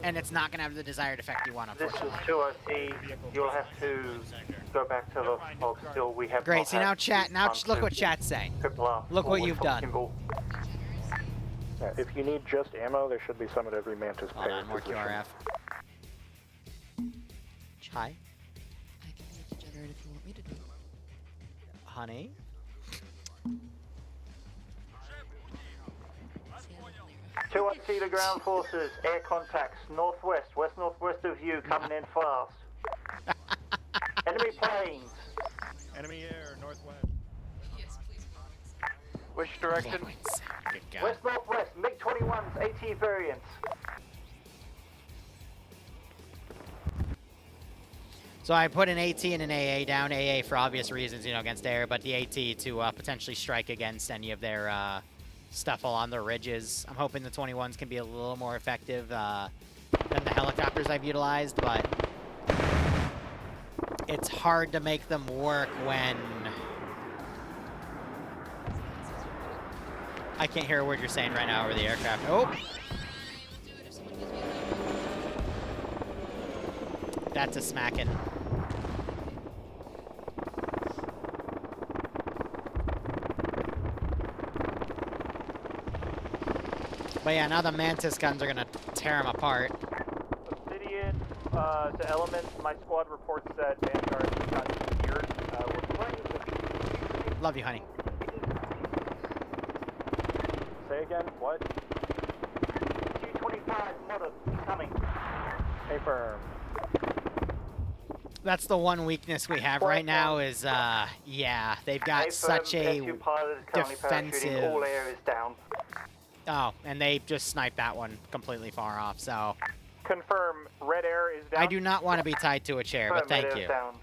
And it's not going to have the desired effect you want, This is unfortunately. 2OC. You'll have to go back to the fog still. We have Great, see now chat, look what chat's saying. Look what you've done. Yeah, if you need just ammo, there should be some at every Mantis pair. Hold on, more QRF. Hi. I can hit the generator if you want me to do it. Honey? 2OC to ground forces, air contacts, northwest, west-northwest of you, coming in fast. Enemy planes. Enemy air, northwest. Which direction? West-northwest, MiG-21s, AT variants. So I put an AT and an AA down. AA for obvious reasons, you know, against air, but the AT to potentially strike against any of their stuff along the ridges. I'm hoping the 21s can be a little more effective than the helicopters I've utilized, but it's hard to make them work when I can't hear a word you're saying right now over the aircraft. Oh! That's a smacking. But yeah, now the Mantis guns are gonna tear them apart. Obsidian to Elements, my squad reports that Vanguard has gotten secured. We're playing with... Love you, honey. Say again, what? Q-25, modern, coming. Hey, firm. That's the one weakness we have right now is, yeah, they've got such a defensive... All air is down. Oh, and they just sniped that one completely far off, so... Confirm, red air is down. I do not want to be tied to a chair, but thank you. Down.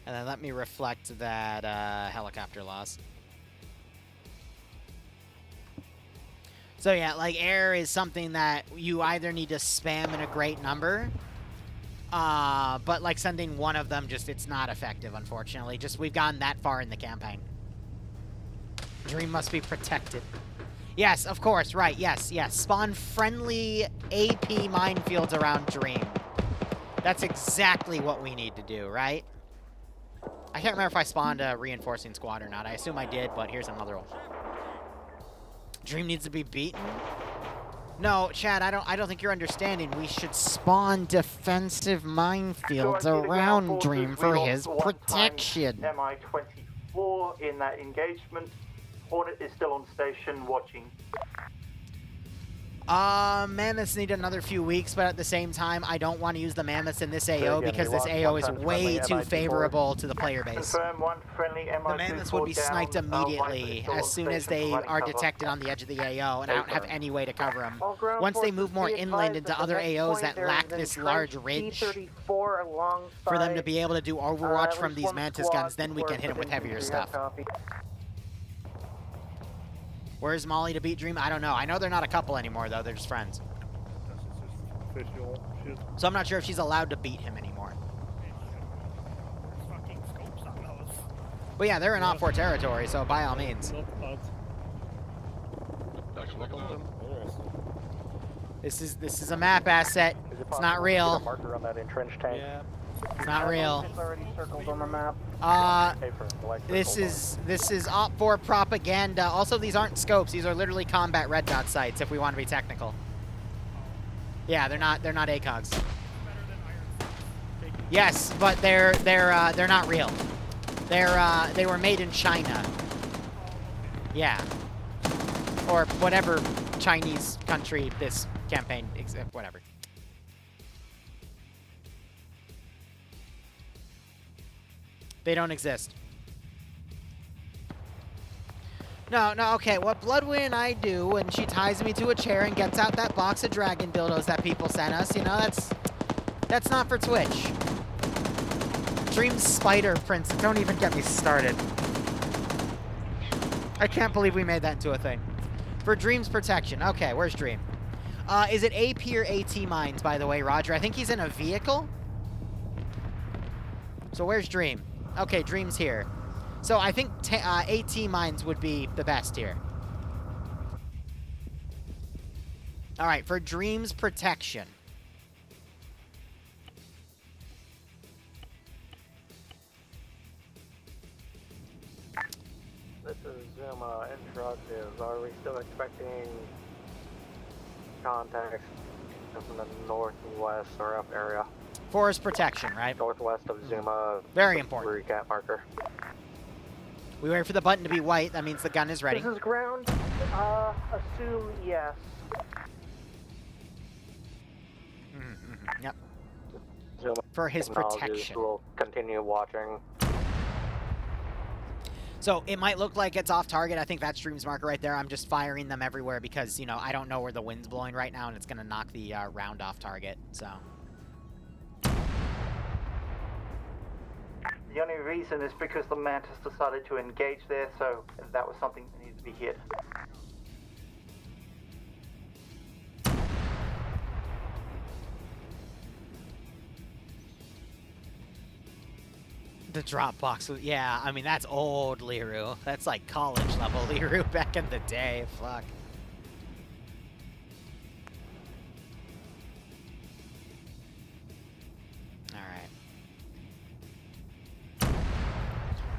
And then let me reflect that helicopter loss. So yeah, like air is something that you either need to spam in a great number, but like sending one of them, just it's not effective, unfortunately. Just we've gone that far in the campaign. Dream must be protected. Yes, of course, right, yes, yes. Spawn friendly AP minefields around Dream. That's exactly what we need to do, right? I can't remember if I spawned a reinforcing squad or not. I assume I did, but here's another one. Dream needs to be beaten? No, Chad, I don't think you're understanding. We should spawn defensive minefields around Dream for his protection. MI-24 in that engagement. Hornet is still on station watching. Mammoths need another few weeks, but at the same time, I don't want to use the Mammoths in this AO because this AO is way too favorable to the player base. Confirm one friendly The Mammoths would be sniped immediately as soon as they are detected on the edge of the AO, and I don't have any way to cover them. Once they move more inland into other AOs that lack this large ridge, for them to be able to do Overwatch from these Mantis guns, then we can hit them with heavier stuff. Where's Molly to beat Dream? I don't know. I know they're not a couple anymore, though. They're just friends. So I'm not sure if she's allowed to beat him anymore. But yeah, they're in OPFOR territory, so by all means. This is a map asset. It's not real. A marker on that entrenched tank. Yeah. It's not real. It's already circled on the map. This is OPFOR propaganda. Also, these aren't scopes. These are literally combat red dot sites. If we want to be technical. Yeah, they're not ACOGs. Yes, but they're not real. They were made in China. Yeah. Or whatever Chinese country this campaign whatever. They don't exist. No, okay, what Bloodwind and I do when she ties me to a chair and gets out that box of dragon dildos that people sent us, you know, that's not for Twitch. Dream's spider prince, don't even get me started. I can't believe we made that into a thing. For Dream's protection. Okay, where's Dream? Is it AP or AT mines, by the way, Roger? I think he's in a vehicle. So where's Dream? Okay, Dream's here. So I think AT mines would be the best here. All right, for Dream's protection. This is Zuma Interactive. Are we still expecting contacts from the northwest or up area? Forest protection, right? Northwest of Zuma. Very important. Recap marker. We wait for the button to be white. That means the gun is ready. This is ground. Assume yes. Yep. Zuma for his protection. We'll continue watching. So it might look like it's off target. I think that's Dream's marker right there. I'm just firing them everywhere because, you know, I don't know where the wind's blowing right now, and it's going to knock the round off target, so. The only reason is because the Mantis decided to engage there, so that was something that needed to be hit. The drop box, yeah, I mean, that's old Liru. That's like college level Liru back in the day, fuck. Alright.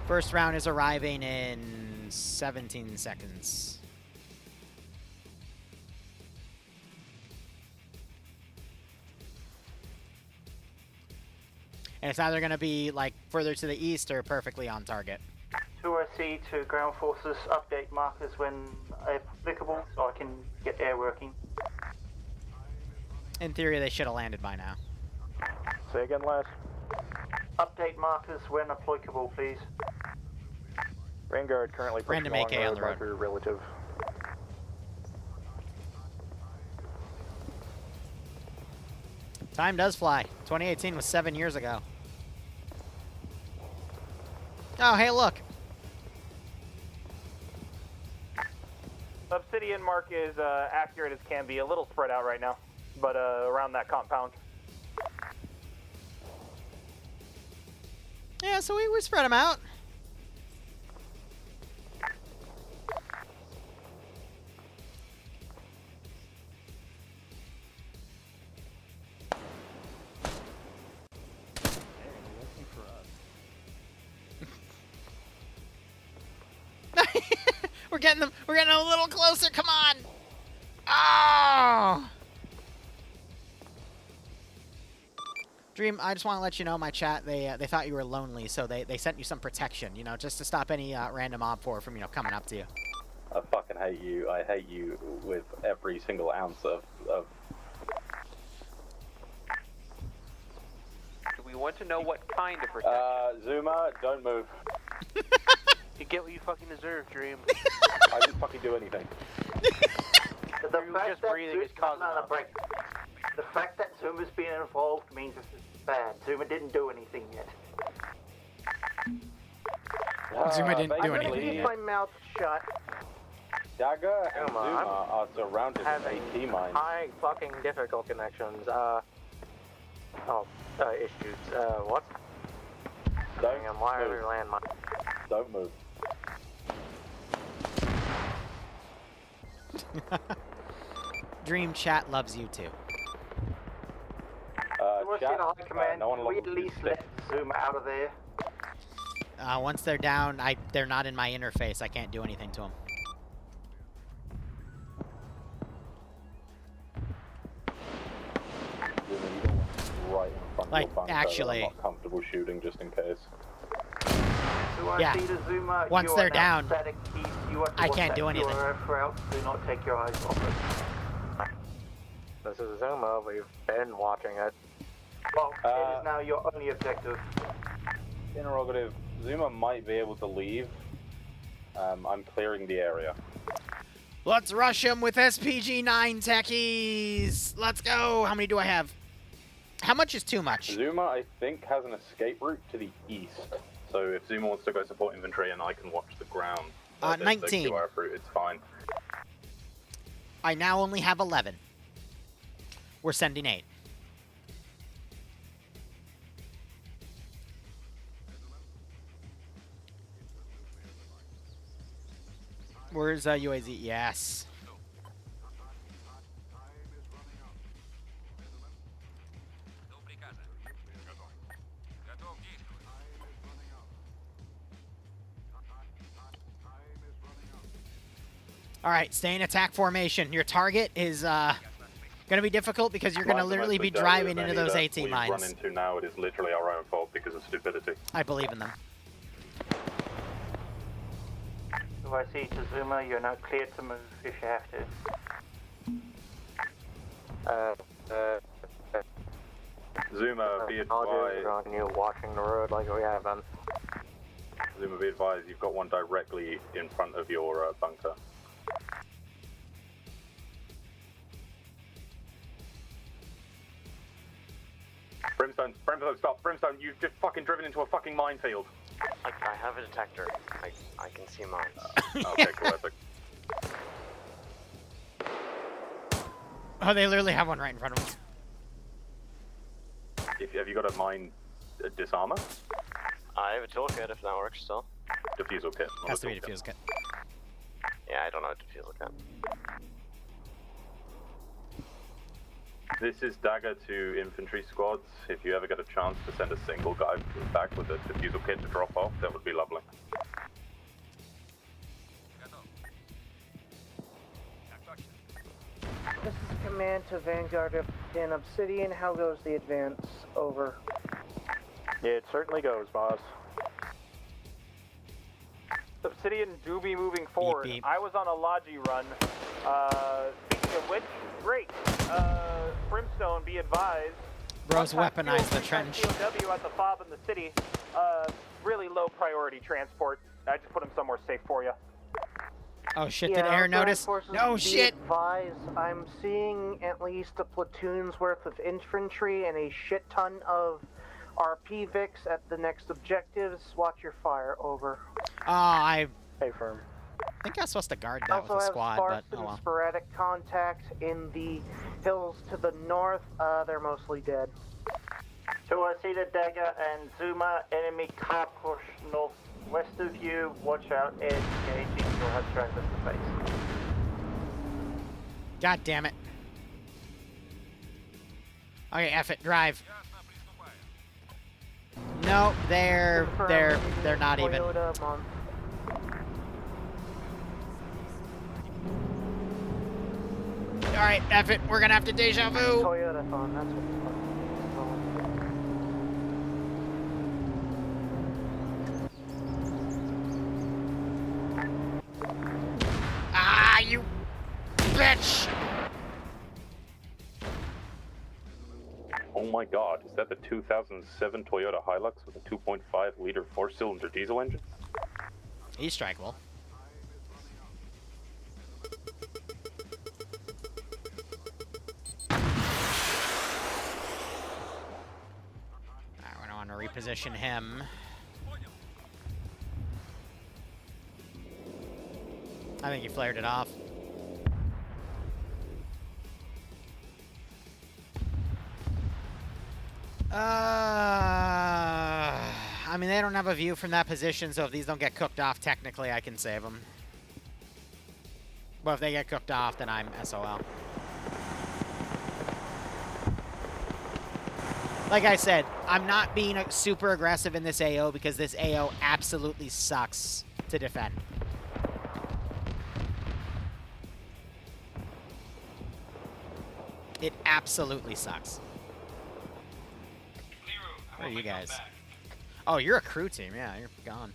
First round is arriving in 17 seconds. And it's either going to be, like, further to the east or perfectly on target. 2RC to ground forces, update markers when applicable, so I can get air working. In theory, they should have landed by now. Say again, Les. Update markers when applicable, please. Vanguard currently pushing Random along AK on the road. marker relative. Time does fly. 2018 was 7 years ago. Oh, hey, look. Obsidian mark is accurate as can be. A little spread out right now, but around that compound. Yeah, so we spread them out. We're getting a little closer. Come on. Oh. Dream, I just want to let you know, my chat, they thought you were lonely, so they sent you some protection, you know, just to stop any random OPFOR from, you know, coming up to you. I fucking hate you. I hate you with every single ounce of... Do we want to know what kind of protection? Zuma, don't move. You get what you fucking deserve, Dream. I didn't fucking do anything. Just breathing is causing a break. The fact that Zuma's been involved means this is bad. Zuma didn't do anything yet. Zuma didn't do I'm anything gonna keep yet. my mouth shut. Dagger and Zuma are surrounded Having with AT mines. high fucking difficult connections. Issues. What? Don't And why are move. there landmines? Don't move. Dream Chat loves you too. Chat, High Command, no one can we at loves least you. let Zoom out of there? Once they're down, they're not in my interface. I can't do anything to them. Right in front Like, of your bunker actually. that I'm not comfortable shooting just in case. Yeah. Once they're down, I can't do anything. Do not take your eyes off it. This is Zuma. We've been watching it. Well, it is now your only objective. Interrogative. Zuma might be able to leave. I'm clearing the area. Let's rush him with SPG-9 techies. Let's go. How many do I have? How much is too much? Zuma, I think, has an escape route to the east. So if Zuma wants to go support infantry and I can watch the ground, 19. The QR route, it's fine. I now only have 11. We're sending 8. Where's UAZ? Yes. All right, stay in attack formation. Your target is going to be difficult because you're going to literally be driving into those AT mines. Run into now, it is literally our own fault because of stupidity. I believe in them. So I see to Zuma, you're now clear to move if you have to. Zuma, be advised. On you watching the road like we have been. Zuma, be advised, you've got one directly in front of your bunker. Brimstone, stop! Brimstone, you've just fucking driven into a fucking minefield. I have a detector. I can see mines. Okay, cool, epic. Oh, they literally have one right in front of them. Have you got a mine disarmer? I have a toolkit if that works still. Defusal kit. Has to be a defusal kit. Yeah, I don't know what defusal kit. This is dagger to infantry squads. If you ever get a chance to send a single guy back with a defusal kit to drop off, that would be lovely. This is command to Vanguard in Obsidian. How goes the advance? Over. It certainly goes, boss. Obsidian do be moving forward. Beep, beep. I was on a Logi run. Speaking of which, great. Brimstone, be advised. Bros weaponize the trench. POW at the FOB in the city. Really low priority transport. I just put him somewhere safe for you. Oh shit, did Air notice? No shit! Advise, I'm seeing at least a platoon's worth of infantry and a shit ton of RP Vics at the next objectives. Watch your fire, over. I Hey, firm. think I was supposed to guard that Also with a have squad, sparse but oh and well. sporadic contact in the hills to the north. They're mostly dead. So I see the dagger and Zuma, enemy car push northwest of you. Watch out, edge engaging. You'll have track of the face. God damn it. Okay, F it, drive. No, they're not even. Toyota month. Alright, F it, we're gonna have to deja vu. Toyota phone, that's what it's called. Ah, you bitch! Oh my god, is that the 2007 Toyota Hilux with a 2.5 liter 4-cylinder diesel engine? He's strikeable. Alright, we're gonna want to reposition him. I think he flared it off. I mean, they don't have a view from that position, so if these don't get cooked off, technically I can save them. But if they get cooked off, then I'm SOL. Like I said, I'm not being super aggressive in this AO because this AO absolutely sucks to defend. It absolutely sucks. Where are you guys? Oh, you're a crew team. Yeah, you're gone.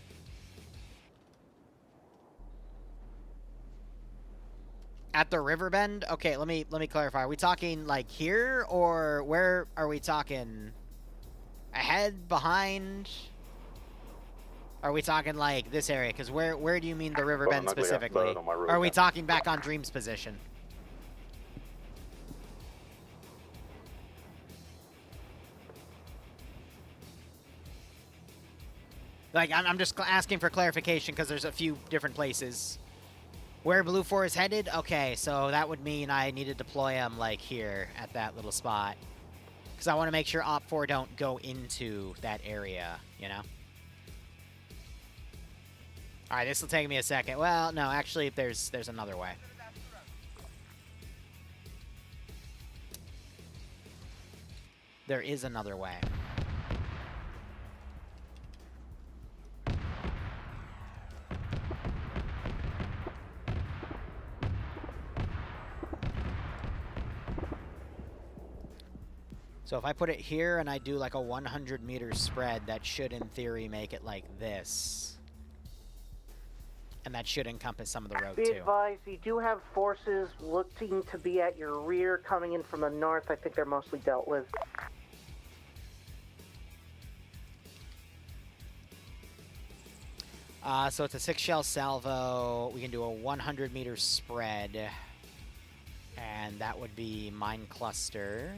At the river bend? Okay, let me clarify. Are we talking like here or where are we talking? Ahead, behind? Are we talking like this area? Because where do you mean the river bend specifically? Are we talking back on Dream's position? Like, I'm just asking for clarification because there's a few different places. Where Blue 4 is headed? Okay, so that would mean I need to deploy him, like, here at that little spot. Because I want to make sure Op 4 don't go into that area, you know? Alright, this will take me a second. Well, no, actually, there's another way. There is another way. So if I put it here and I do like a 100-meter spread, that should, in theory, make it like this. And that should encompass some of the road, Be too. advised, you do have forces looking to be at your rear coming in from the north. I think they're mostly dealt with. So it's a 6-shell salvo. We can do a 100-meter spread. And that would be mine cluster.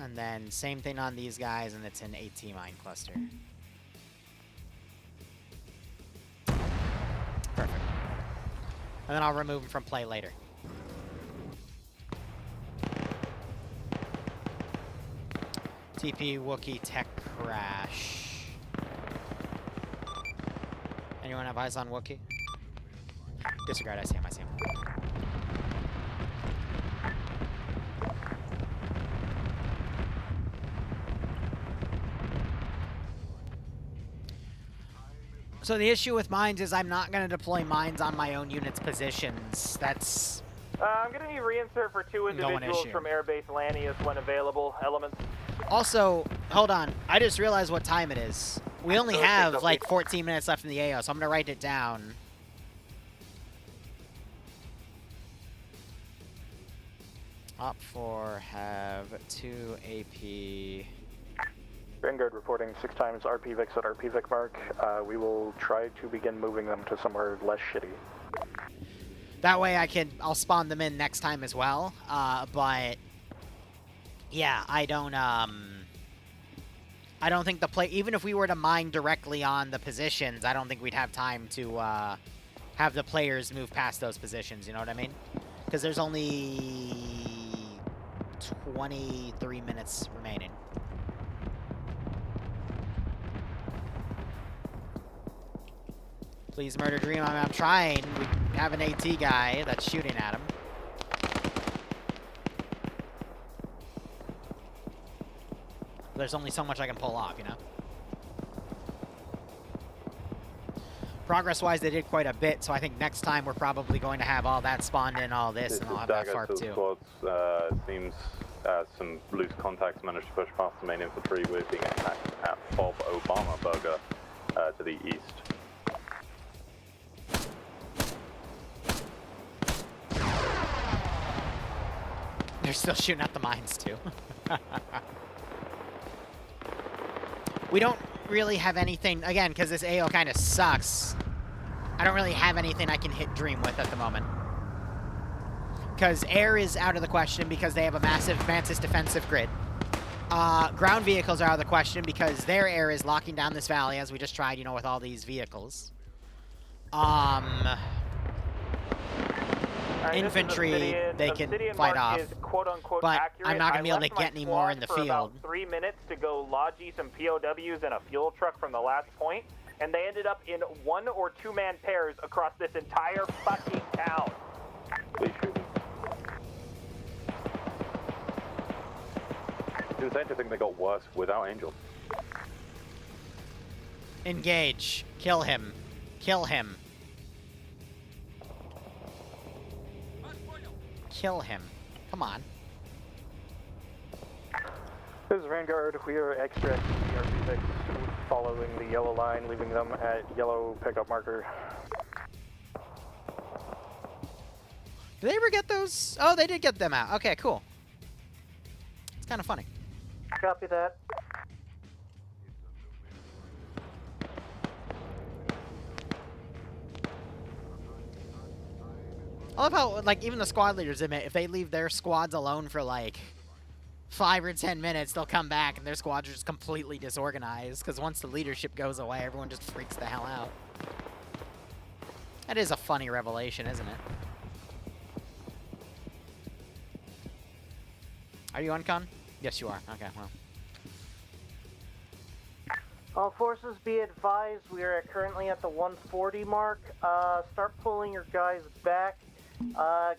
And then same thing on these guys, and it's an AT mine cluster. Perfect. And then I'll remove them from play later. TP Wookiee Tech Crash. Anyone have eyes on Wookiee? Disregard, I see him, I see him. So the issue with mines is I'm not going to deploy mines on my own unit's positions. That's... I'm going to need reinsert for 2 individuals from Airbase Lanius when available. Elements. Also, hold on. I just realized what time it is. We only have like 14 minutes left in the AO, so I'm going to write it down. Op 4 have 2 AP... Vanguard reporting 6 times RPVIX at RPVIC mark. We will try to begin moving them to somewhere less shitty. That way I'll spawn them in next time as well. But yeah, I don't think the play, even if we were to mine directly on the positions, I don't think we'd have time to have the players move past those positions, you know what I mean? Because there's only 23 minutes remaining. Please, Murder Dream. I'm trying. We have an AT guy that's shooting at him. There's only so much I can pull off, you know? Progress-wise, they did quite a bit, so I think next time we're probably going to have all that spawned in, all this, and I'll have that FARP too. Squads, seems some loose contacts managed to push past the main infantry. We're being attacked at Bob Obama Burger to the east. They're still shooting at the mines, too. We don't really have anything, again, because this AO kind of sucks. I don't really have anything I can hit Dream with at the moment. Because air is out of the question because they have a massive Mantis defensive grid. Ground vehicles are out of the question because their air is locking down this valley, as we just tried, you know, with all these vehicles. Alright, infantry, Obsidian. they can Obsidian fight Mark off. is quote-unquote But accurate. I'm not going to be able to left my get any more in squad the for field. about 3 minutes to go lodge some POWs and a fuel truck from the last point, and they ended up in 1 or 2 man pairs across this entire fucking town. Please shoot me. It's insane to think they got worse without Angel. Engage. Kill him. Kill him. Kill him. Come on. This is Vanguard. We are extracting the RP6, following the yellow line, leaving them at yellow pickup marker. Did they ever get those? Oh, they did get them out. Okay, cool. It's kind of funny. Copy that. I love how, like, even the squad leaders admit if they leave their squads alone for, like, 5 or 10 minutes, they'll come back and their squads are just completely disorganized because once the leadership goes away, everyone just freaks the hell out. That is a funny revelation, isn't it? Are you on, Con? Yes, you are. Okay, well. All forces, be advised, we are currently at the 140 mark. Start pulling your guys back.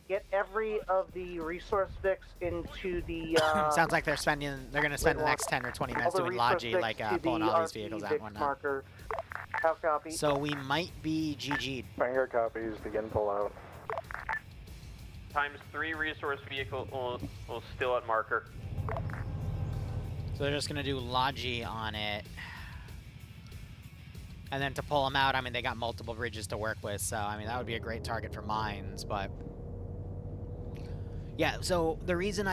Get every of the resource Vics into the. Sounds like they're going to spend the next 10 or 20 minutes doing logi, like pulling all these vehicles out and whatnot. Marker. How copy? So we might be GG'd. Vanguard copies. Begin pull out. ×3 resource vehicle will still at marker. So they're just going to do logi on it. And then to pull them out, I mean, they got multiple bridges to work with, so, I mean, that would be a great target for mines, but... Yeah, so the reason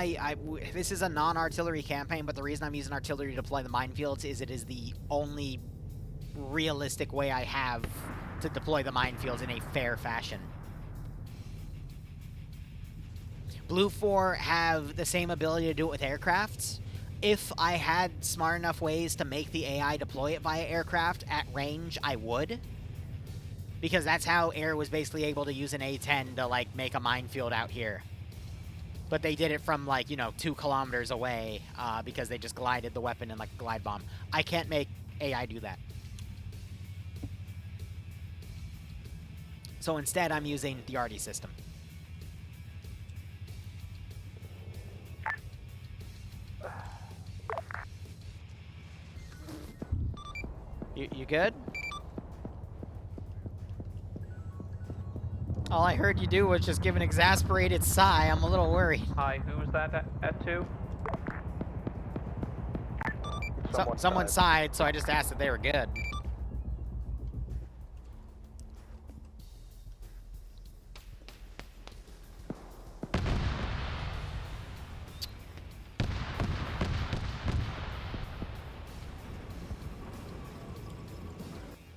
this is a non-artillery campaign, but the reason I'm using artillery to deploy the minefields is it is the only realistic way I have to deploy the minefields in a fair fashion. Blue 4 have the same ability to do it with aircrafts. If I had smart enough ways to make the AI deploy it via aircraft at range, I would. Because that's how Air was basically able to use an A-10 to, like, make a minefield out here. But they did it from, like, you know, 2 kilometers away because they just glided the weapon in, like, a glide bomb. I can't make AI do that. So instead, I'm using the RD system. You good? All I heard you do was just give an exasperated sigh. I'm a little worried. Hi, who was that at 2? Someone sighed, so I just asked if they were good.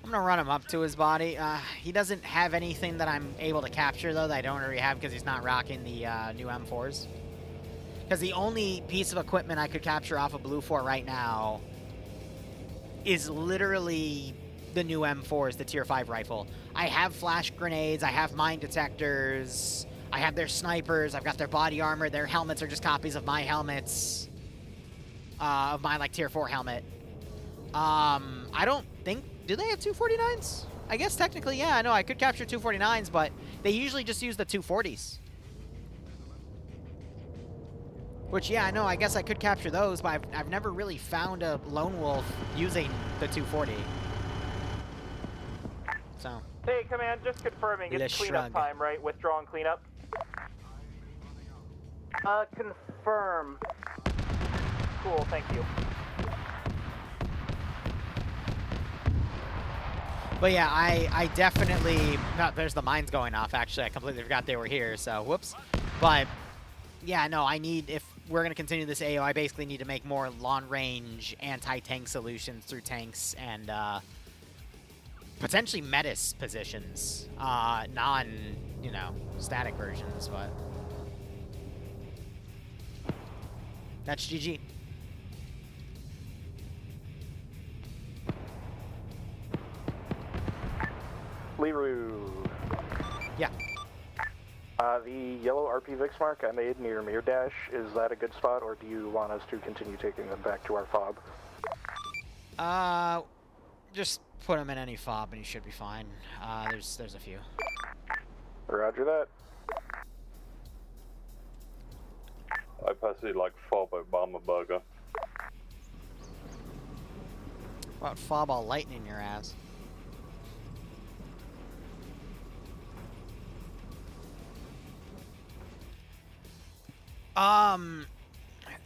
I'm gonna run him up to his body. He doesn't have anything that I'm able to capture, though, that I don't already have because he's not rocking the new M4s. Because the only piece of equipment I could capture off of Blue 4 right now is literally the new M4s, the Tier 5 rifle. I have flash grenades, I have mine detectors, I have their snipers, I've got their body armor, their helmets are just copies of my helmets. Of my, like, Tier 4 helmet. I don't think... Do they have 249s? I guess technically, yeah, I know I could capture 249s, but they usually just use the 240s. Which, yeah, I know, I guess I could capture those, but I've never really found a lone wolf using the 240. So. Hey, Command, just confirming, it's cleanup time, right? Withdraw and cleanup? Confirm. Cool, thank you. But yeah, I definitely... No, there's the mines going off, actually. I completely forgot they were here, so whoops. But, yeah, no, I need... If we're going to continue this AO, I basically need to make more long-range anti-tank solutions through tanks and potentially Metis positions. Non, you know, static versions, but... That's GG. Liru. Yeah. The yellow RP Vix mark I made near Mir Dash, is that a good spot, or do you want us to continue taking them back to our fob? Just put him in any fob and he should be fine. There's a few. Roger that. I personally like fob Obama burger. What about fob all lightning your ass?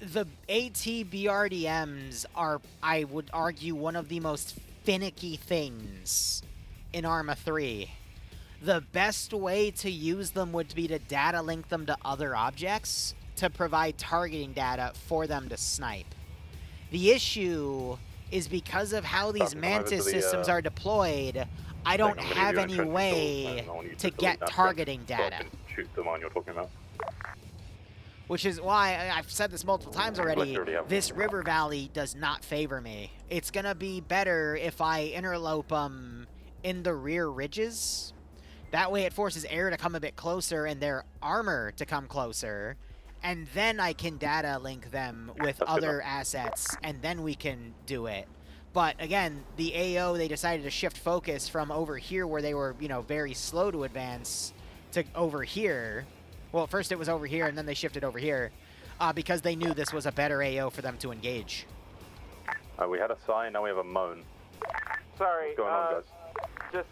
The AT BRDMs are, I would argue, one of the most finicky things in Arma 3. The best way to use them would be to data link them to other objects to provide targeting data for them to snipe. The issue is because of how these Mantis systems are deployed, I don't have any way to get targeting data. Shoot the one you're talking about. Which is why, I've said this multiple times already, this river valley does not favor me. It's gonna be better if I interlope them in the rear ridges. That way it forces air to come a bit closer and their armor to come closer. And then I can data link them with other assets, and then we can do it. But again, the AO, they decided to shift focus from over here where they were, you know, very slow to advance to over here. Well, first it was over here, and then they shifted over here because they knew this was a better AO for them to engage. We had a sign, now we have a moan. Sorry, What's going on, guys? just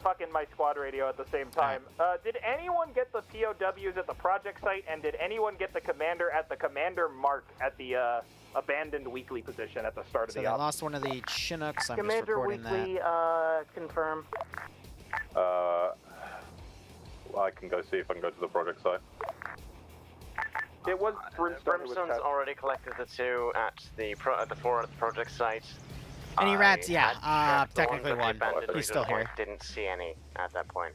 fucking my squad radio at the same time. Did anyone get the POWs at the project site, and did anyone get the commander at the commander mark at the abandoned weekly position at the start of so the they op? lost one of the Chinooks. I'm Commander just reporting weekly, that. Confirm. I can go see if I can go to the project site. It was Brimstone. Brimstone's already collected the two at the four at the project site. Any rats? I Yeah, had technically the ones one. at the abandoned He's still regional here. point, Didn't see any at that point.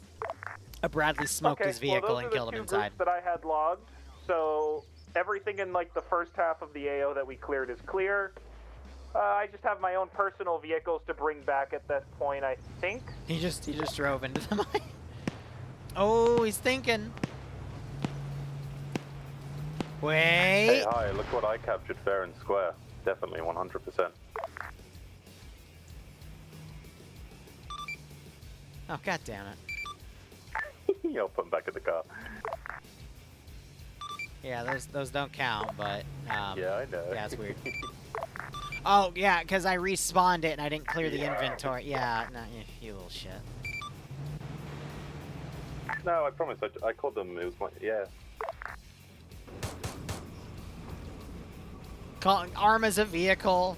A Bradley smoked his vehicle and killed him inside. That I had logged. So everything in like the first half of the AO that we cleared is clear. I just have my own personal vehicles to bring back at that point, I think. He just drove into the mine. Oh, he's thinking. Wait. Hey, hi, look what I captured fair and square. Definitely 100%. Oh, god damn it. I'll put them back in the car. Yeah, those don't count, but yeah, I know. Yeah, it's weird. Oh, yeah, because I respawned it and I didn't clear the inventory. Yeah, no, you little shit. No, I promise. I called them. It was my Calling Arma's a vehicle.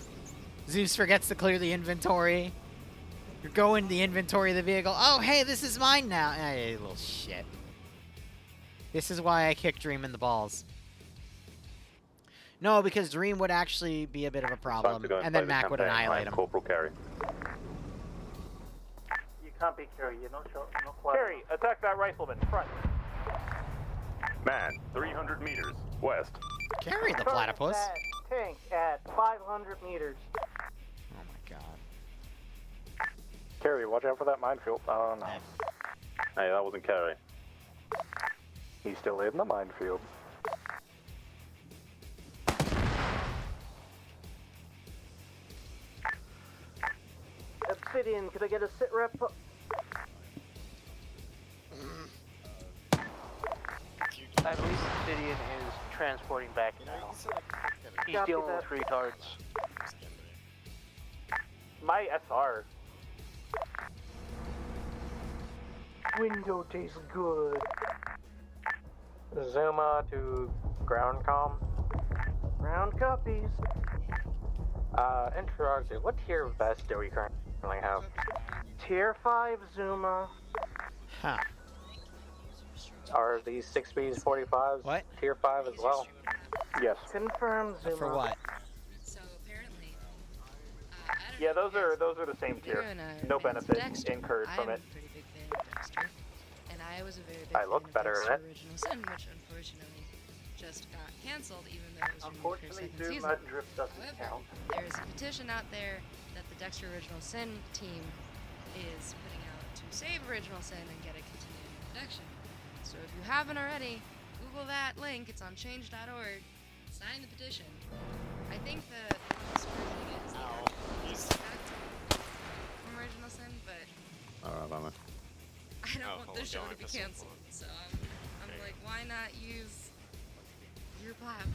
Zeus forgets to clear the inventory. You're going to the inventory of the vehicle. Oh, hey, this is mine now. Hey, you little shit. This is why I kicked Dream in the balls. No, because Dream would actually be a bit of a problem, and then Mac would annihilate him. Corporal Carey. You can't be Carey, you're not sure. Carey, attack that rifleman, front. Man, 300 meters, west. Carry the platypus. That tank at 500 meters. Oh my god. Carey, watch out for that minefield. Oh no. Hey, that wasn't Carey. He's still in the minefield. Obsidian, could I get a sit rep? I believe Obsidian is transporting back now. He's dealing with retards. My SR. Window tastes good. Zuma to ground comm. Ground copies. Interrogative, what tier of vest do we currently have? Tier 5 Zuma. Huh. Are these 6Bs 45s what? tier 5 as well? Yes. Confirm Zuma. For what? So apparently, Yeah, those are the same tier. No benefit incurred from it. I'm a pretty big fan of Dexter, and I was a very big I fan look of better in Dexter it. Original Sin, which unfortunately just got canceled, even though it was renewed for a Unfortunately, second Zuma season. drip doesn't However, count. there's a petition out there that the Dexter Original Sin team is putting out to save Original Sin and get a continuing production. So if you haven't already, Google that link. It's on change.org. Sign the petition. I think the newest version is the from Original Sin, but Bummer. I don't want the show to be canceled. So I'm like, why not use your platform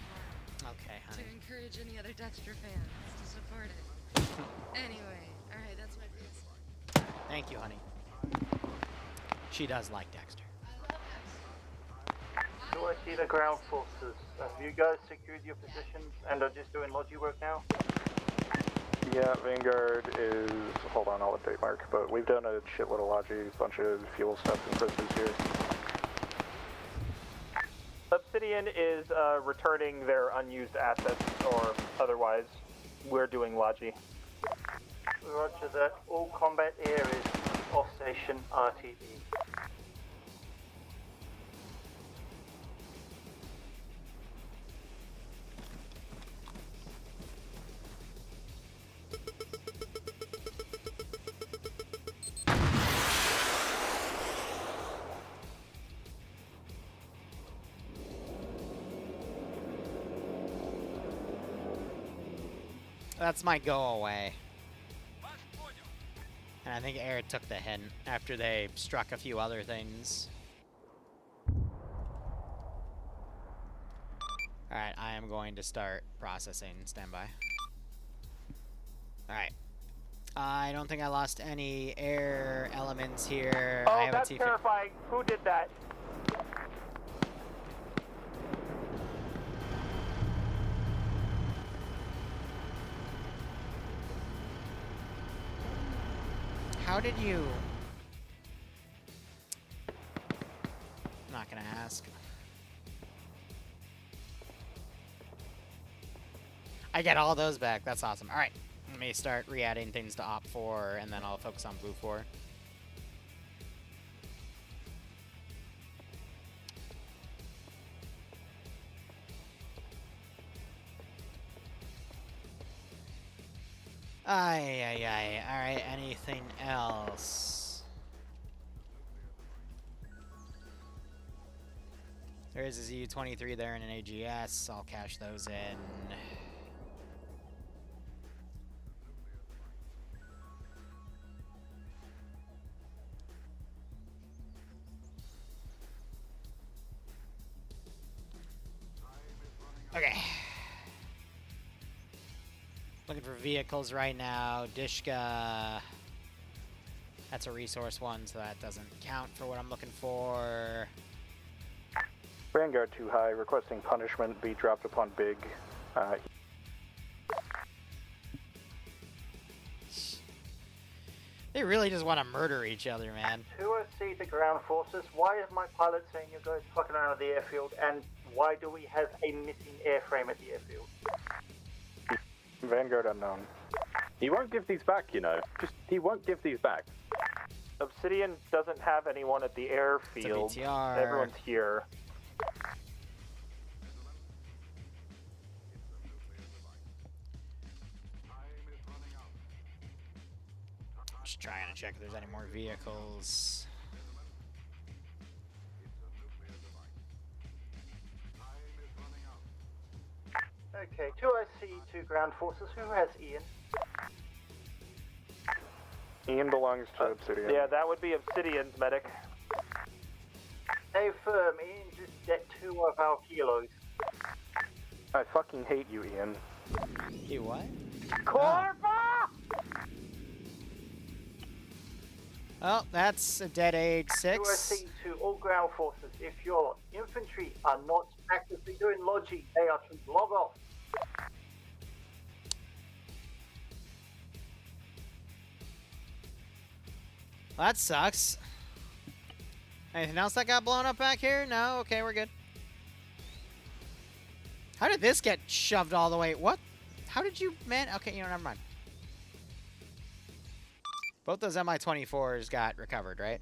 to encourage any other Dexter fans to support it? Anyway, alright, that's my piece. Thank you, honey. She does like Dexter. Do I see the ground forces? Have you guys secured your positions and are just doing logi work now? Yeah, Vanguard is, hold on, I'll update Mark, but we've done a shitload of logi, bunch of fuel stuff and prisoners here. Obsidian is returning their unused assets, or otherwise, we're doing logi. Roger that. All combat areas off station RTB. That's my go away. And I think Air took the hint after they struck a few other things. Alright, I am going to start processing. Stand by. Alright. I don't think I lost any air elements here. I Oh, have that's a T terrifying. Who did that? How did you... I'm not gonna ask. I get all those back. That's awesome. Alright. Let me start re-adding things to Op 4, and then I'll focus on Blue 4. Aye. Alright, anything else? There is a ZU-23 there and an AGS. I'll cash those in. Okay. Looking for vehicles right now. Dishka. That's a resource one, so that doesn't count for what I'm looking for. Vanguard too high, requesting punishment be dropped upon Big. They really just want to murder each other, man. 2OC the ground forces. Why is my pilot saying you guys fucking around at the airfield? And why do we have a missing airframe at the airfield? Vanguard unknown. He won't give these back, you know. He won't give these back. Obsidian doesn't have anyone at the airfield. It's a BTR. Everyone's here. Just trying to check if there's any more vehicles. Okay, 2OC to ground forces. Who has Ian? Ian belongs to Obsidian. Yeah, that would be Obsidian's medic. Hey, firm. Ian just get 2 of our kilos. I fucking hate you, Ian. You what? Corva! Oh, that's a dead age 6. 2OC to all ground forces. If your infantry are not actively doing logi, they are to log off. Well, that sucks. Anything else that got blown up back here? No? Okay, we're good. How did this get shoved all the way? What? How did you, man? Okay, you know, never mind. Both those Mi-24s got recovered, right?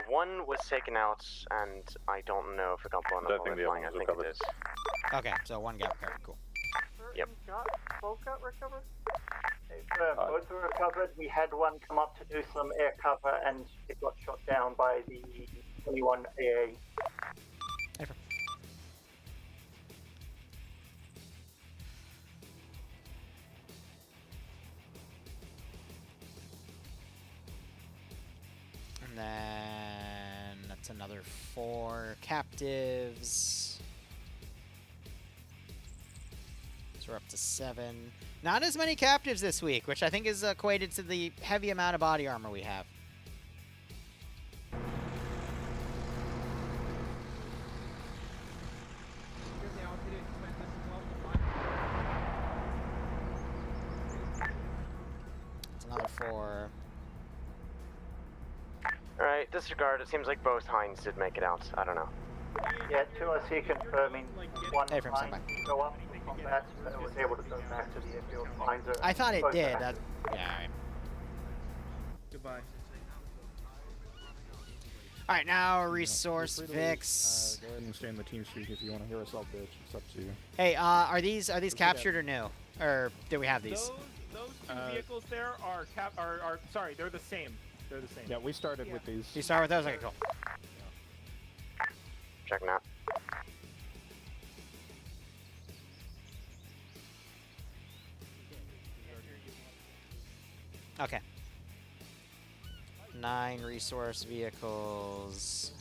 One was taken out, and I don't know if it got blown up while flying. I think it is. Okay, so one got recovered. Cool. Yep. Both got recovered? Both were recovered. We had one come up to do some air cover, and it got shot down by the 21 AA. And then that's another 4 captives. So we're up to 7. Not as many captives this week, which I think is equated to the heavy amount of body armor we have. It's another 4. Alright, disregard. It seems like both Hinds did make it out. I don't know. Yeah, 2IC confirming one Hey, from Hind go up in combat, but it was able to go back to the airfield. Hinds are I thought it both did. active. Yeah, alright. Goodbye. Alright, now resource fix. Go ahead and stay in the team speak if you want to hear us all, bitch. It's up to you. Hey, are these captured or new? Or do we have these? Those two vehicles there are sorry, they're the same. They're the same. Yeah, we started with these. You start with those? Okay, cool. Checking out. Okay. 9 resource vehicles.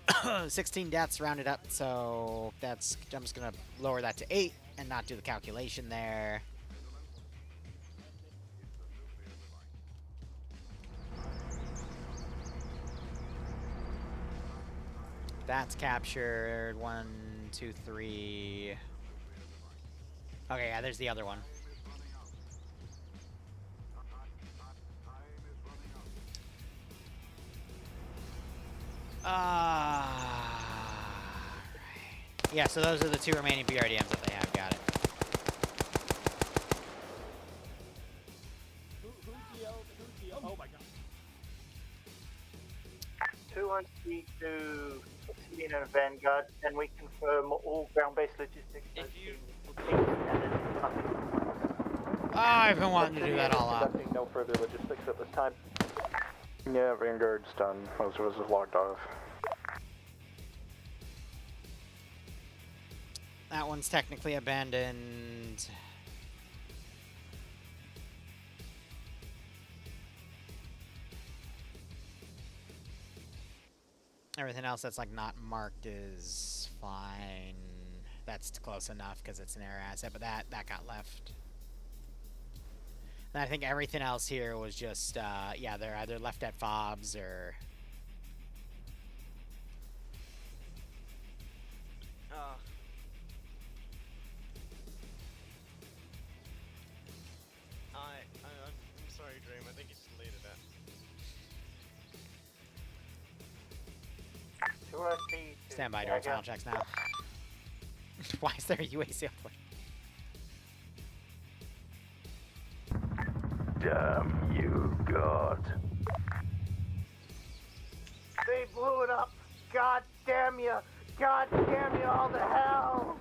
$16 deaths rounded up, so that's I'm just gonna lower that to 8 and not do the calculation there. That's captured. 1, 2, 3. Okay, yeah, there's the other one. Yeah, so those are the 2 remaining BRDMs that they have. Got it. Oh my god. 2IC to Obsidian and Vanguard, and we confirm all ground-based logistics has been complete and then I've been wanting to do that all up. Conducting no further logistics at this time. Yeah, Vanguard's done. Most of us have logged off. That one's technically abandoned. Everything else that's like not marked is fine. That's close enough because it's an air asset, but that got left. And I think everything else here was just, yeah, they're either left at FOBs or... I'm sorry, Dream. I think you deleted that. Stand by during final checks now. Why is there a UAC up there? Damn you, God. They blew it up. God damn you. God damn you all to hell.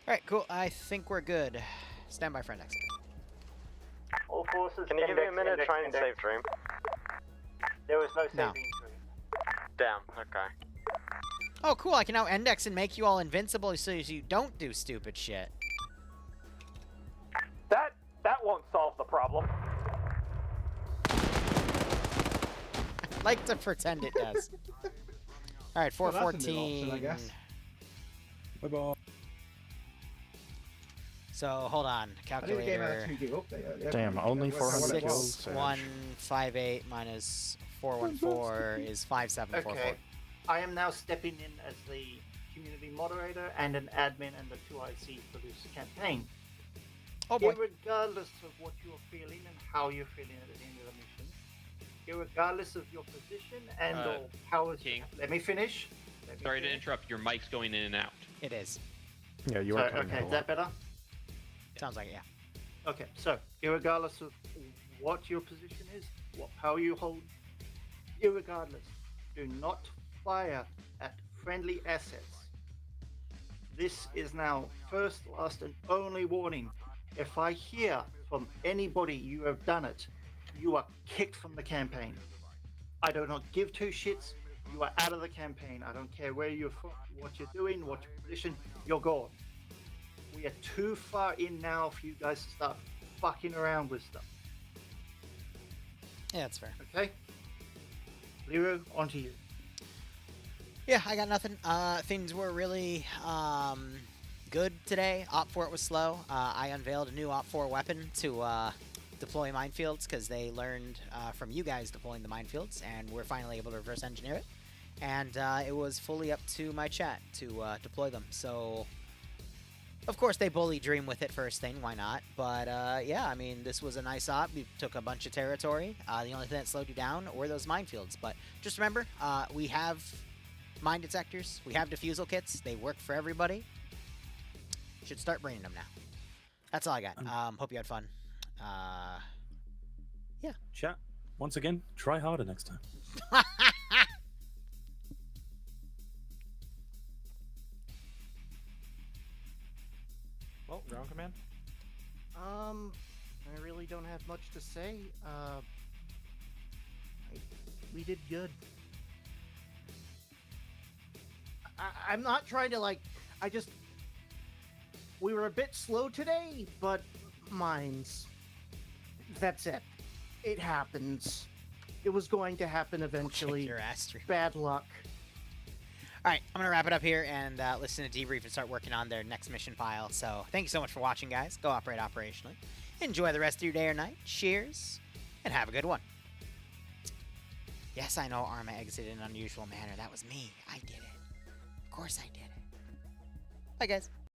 Alright, cool. I think we're good. Stand by for next. All forces. Can you give me a minute to try and save Dream? There was no No. saving Dream. Damn, okay. Oh, cool. I can now index and make you all invincible so you don't do stupid shit. That won't solve the problem. I'd like to pretend it does. Alright, 414. Well, that's bye-bye. So, hold on. Calculator. Damn, only 400 kills. 6158 minus 414 is 5744. Okay. I am now stepping in as the community moderator and an admin and the 2IC for this campaign. Oh boy. Irregardless of what you're feeling and how you're feeling at the end of the mission, irregardless of your position and or powers. King. Let me finish. Sorry to interrupt. Your mic's going in and out. It is. Yeah, you are. Okay, is that better? Sounds like it, yeah. Okay, so irregardless of what your position is, how you hold, irregardless, do not fire at friendly assets. This is now first, last, and only warning. If I hear from anybody you have done it, you are kicked from the campaign. I do not give two shits. You are out of the campaign. I don't care where you're from, what you're doing, what your position. You're gone. We are too far in now for you guys to start fucking around with stuff. Yeah, that's fair. Okay? Liru, on to you. Yeah, I got nothing. Things were really good today. Op 4 was slow. I unveiled a new Op 4 weapon to deploy minefields because they learned from you guys deploying the minefields, and we're finally able to reverse engineer it. And it was fully up to my chat to deploy them. So, of course, they bully Dream with it first thing. Why not? But yeah, I mean, this was a nice op. We took a bunch of territory. The only thing that slowed you down were those minefields. But just remember, we have mine detectors. We have defusal kits. They work for everybody. Should start bringing them now. That's all I got. Hope you had fun. Yeah. Chat, once again, try harder next time. Well, ground command? I really don't have much to say. We did good. I'm not trying to, like, we were a bit slow today, but mines. That's it. It happens. It was going to happen eventually. Kick your ass, Dream. Bad luck. All right, I'm going to wrap it up here and listen to Debrief and start working on their next mission file. So thank you so much for watching, guys. Go operate operationally. Enjoy the rest of your day or night. Cheers, and have a good one. Yes, I know Arma exited in an unusual manner. That was me. I did it. Of course I did it. Bye, guys.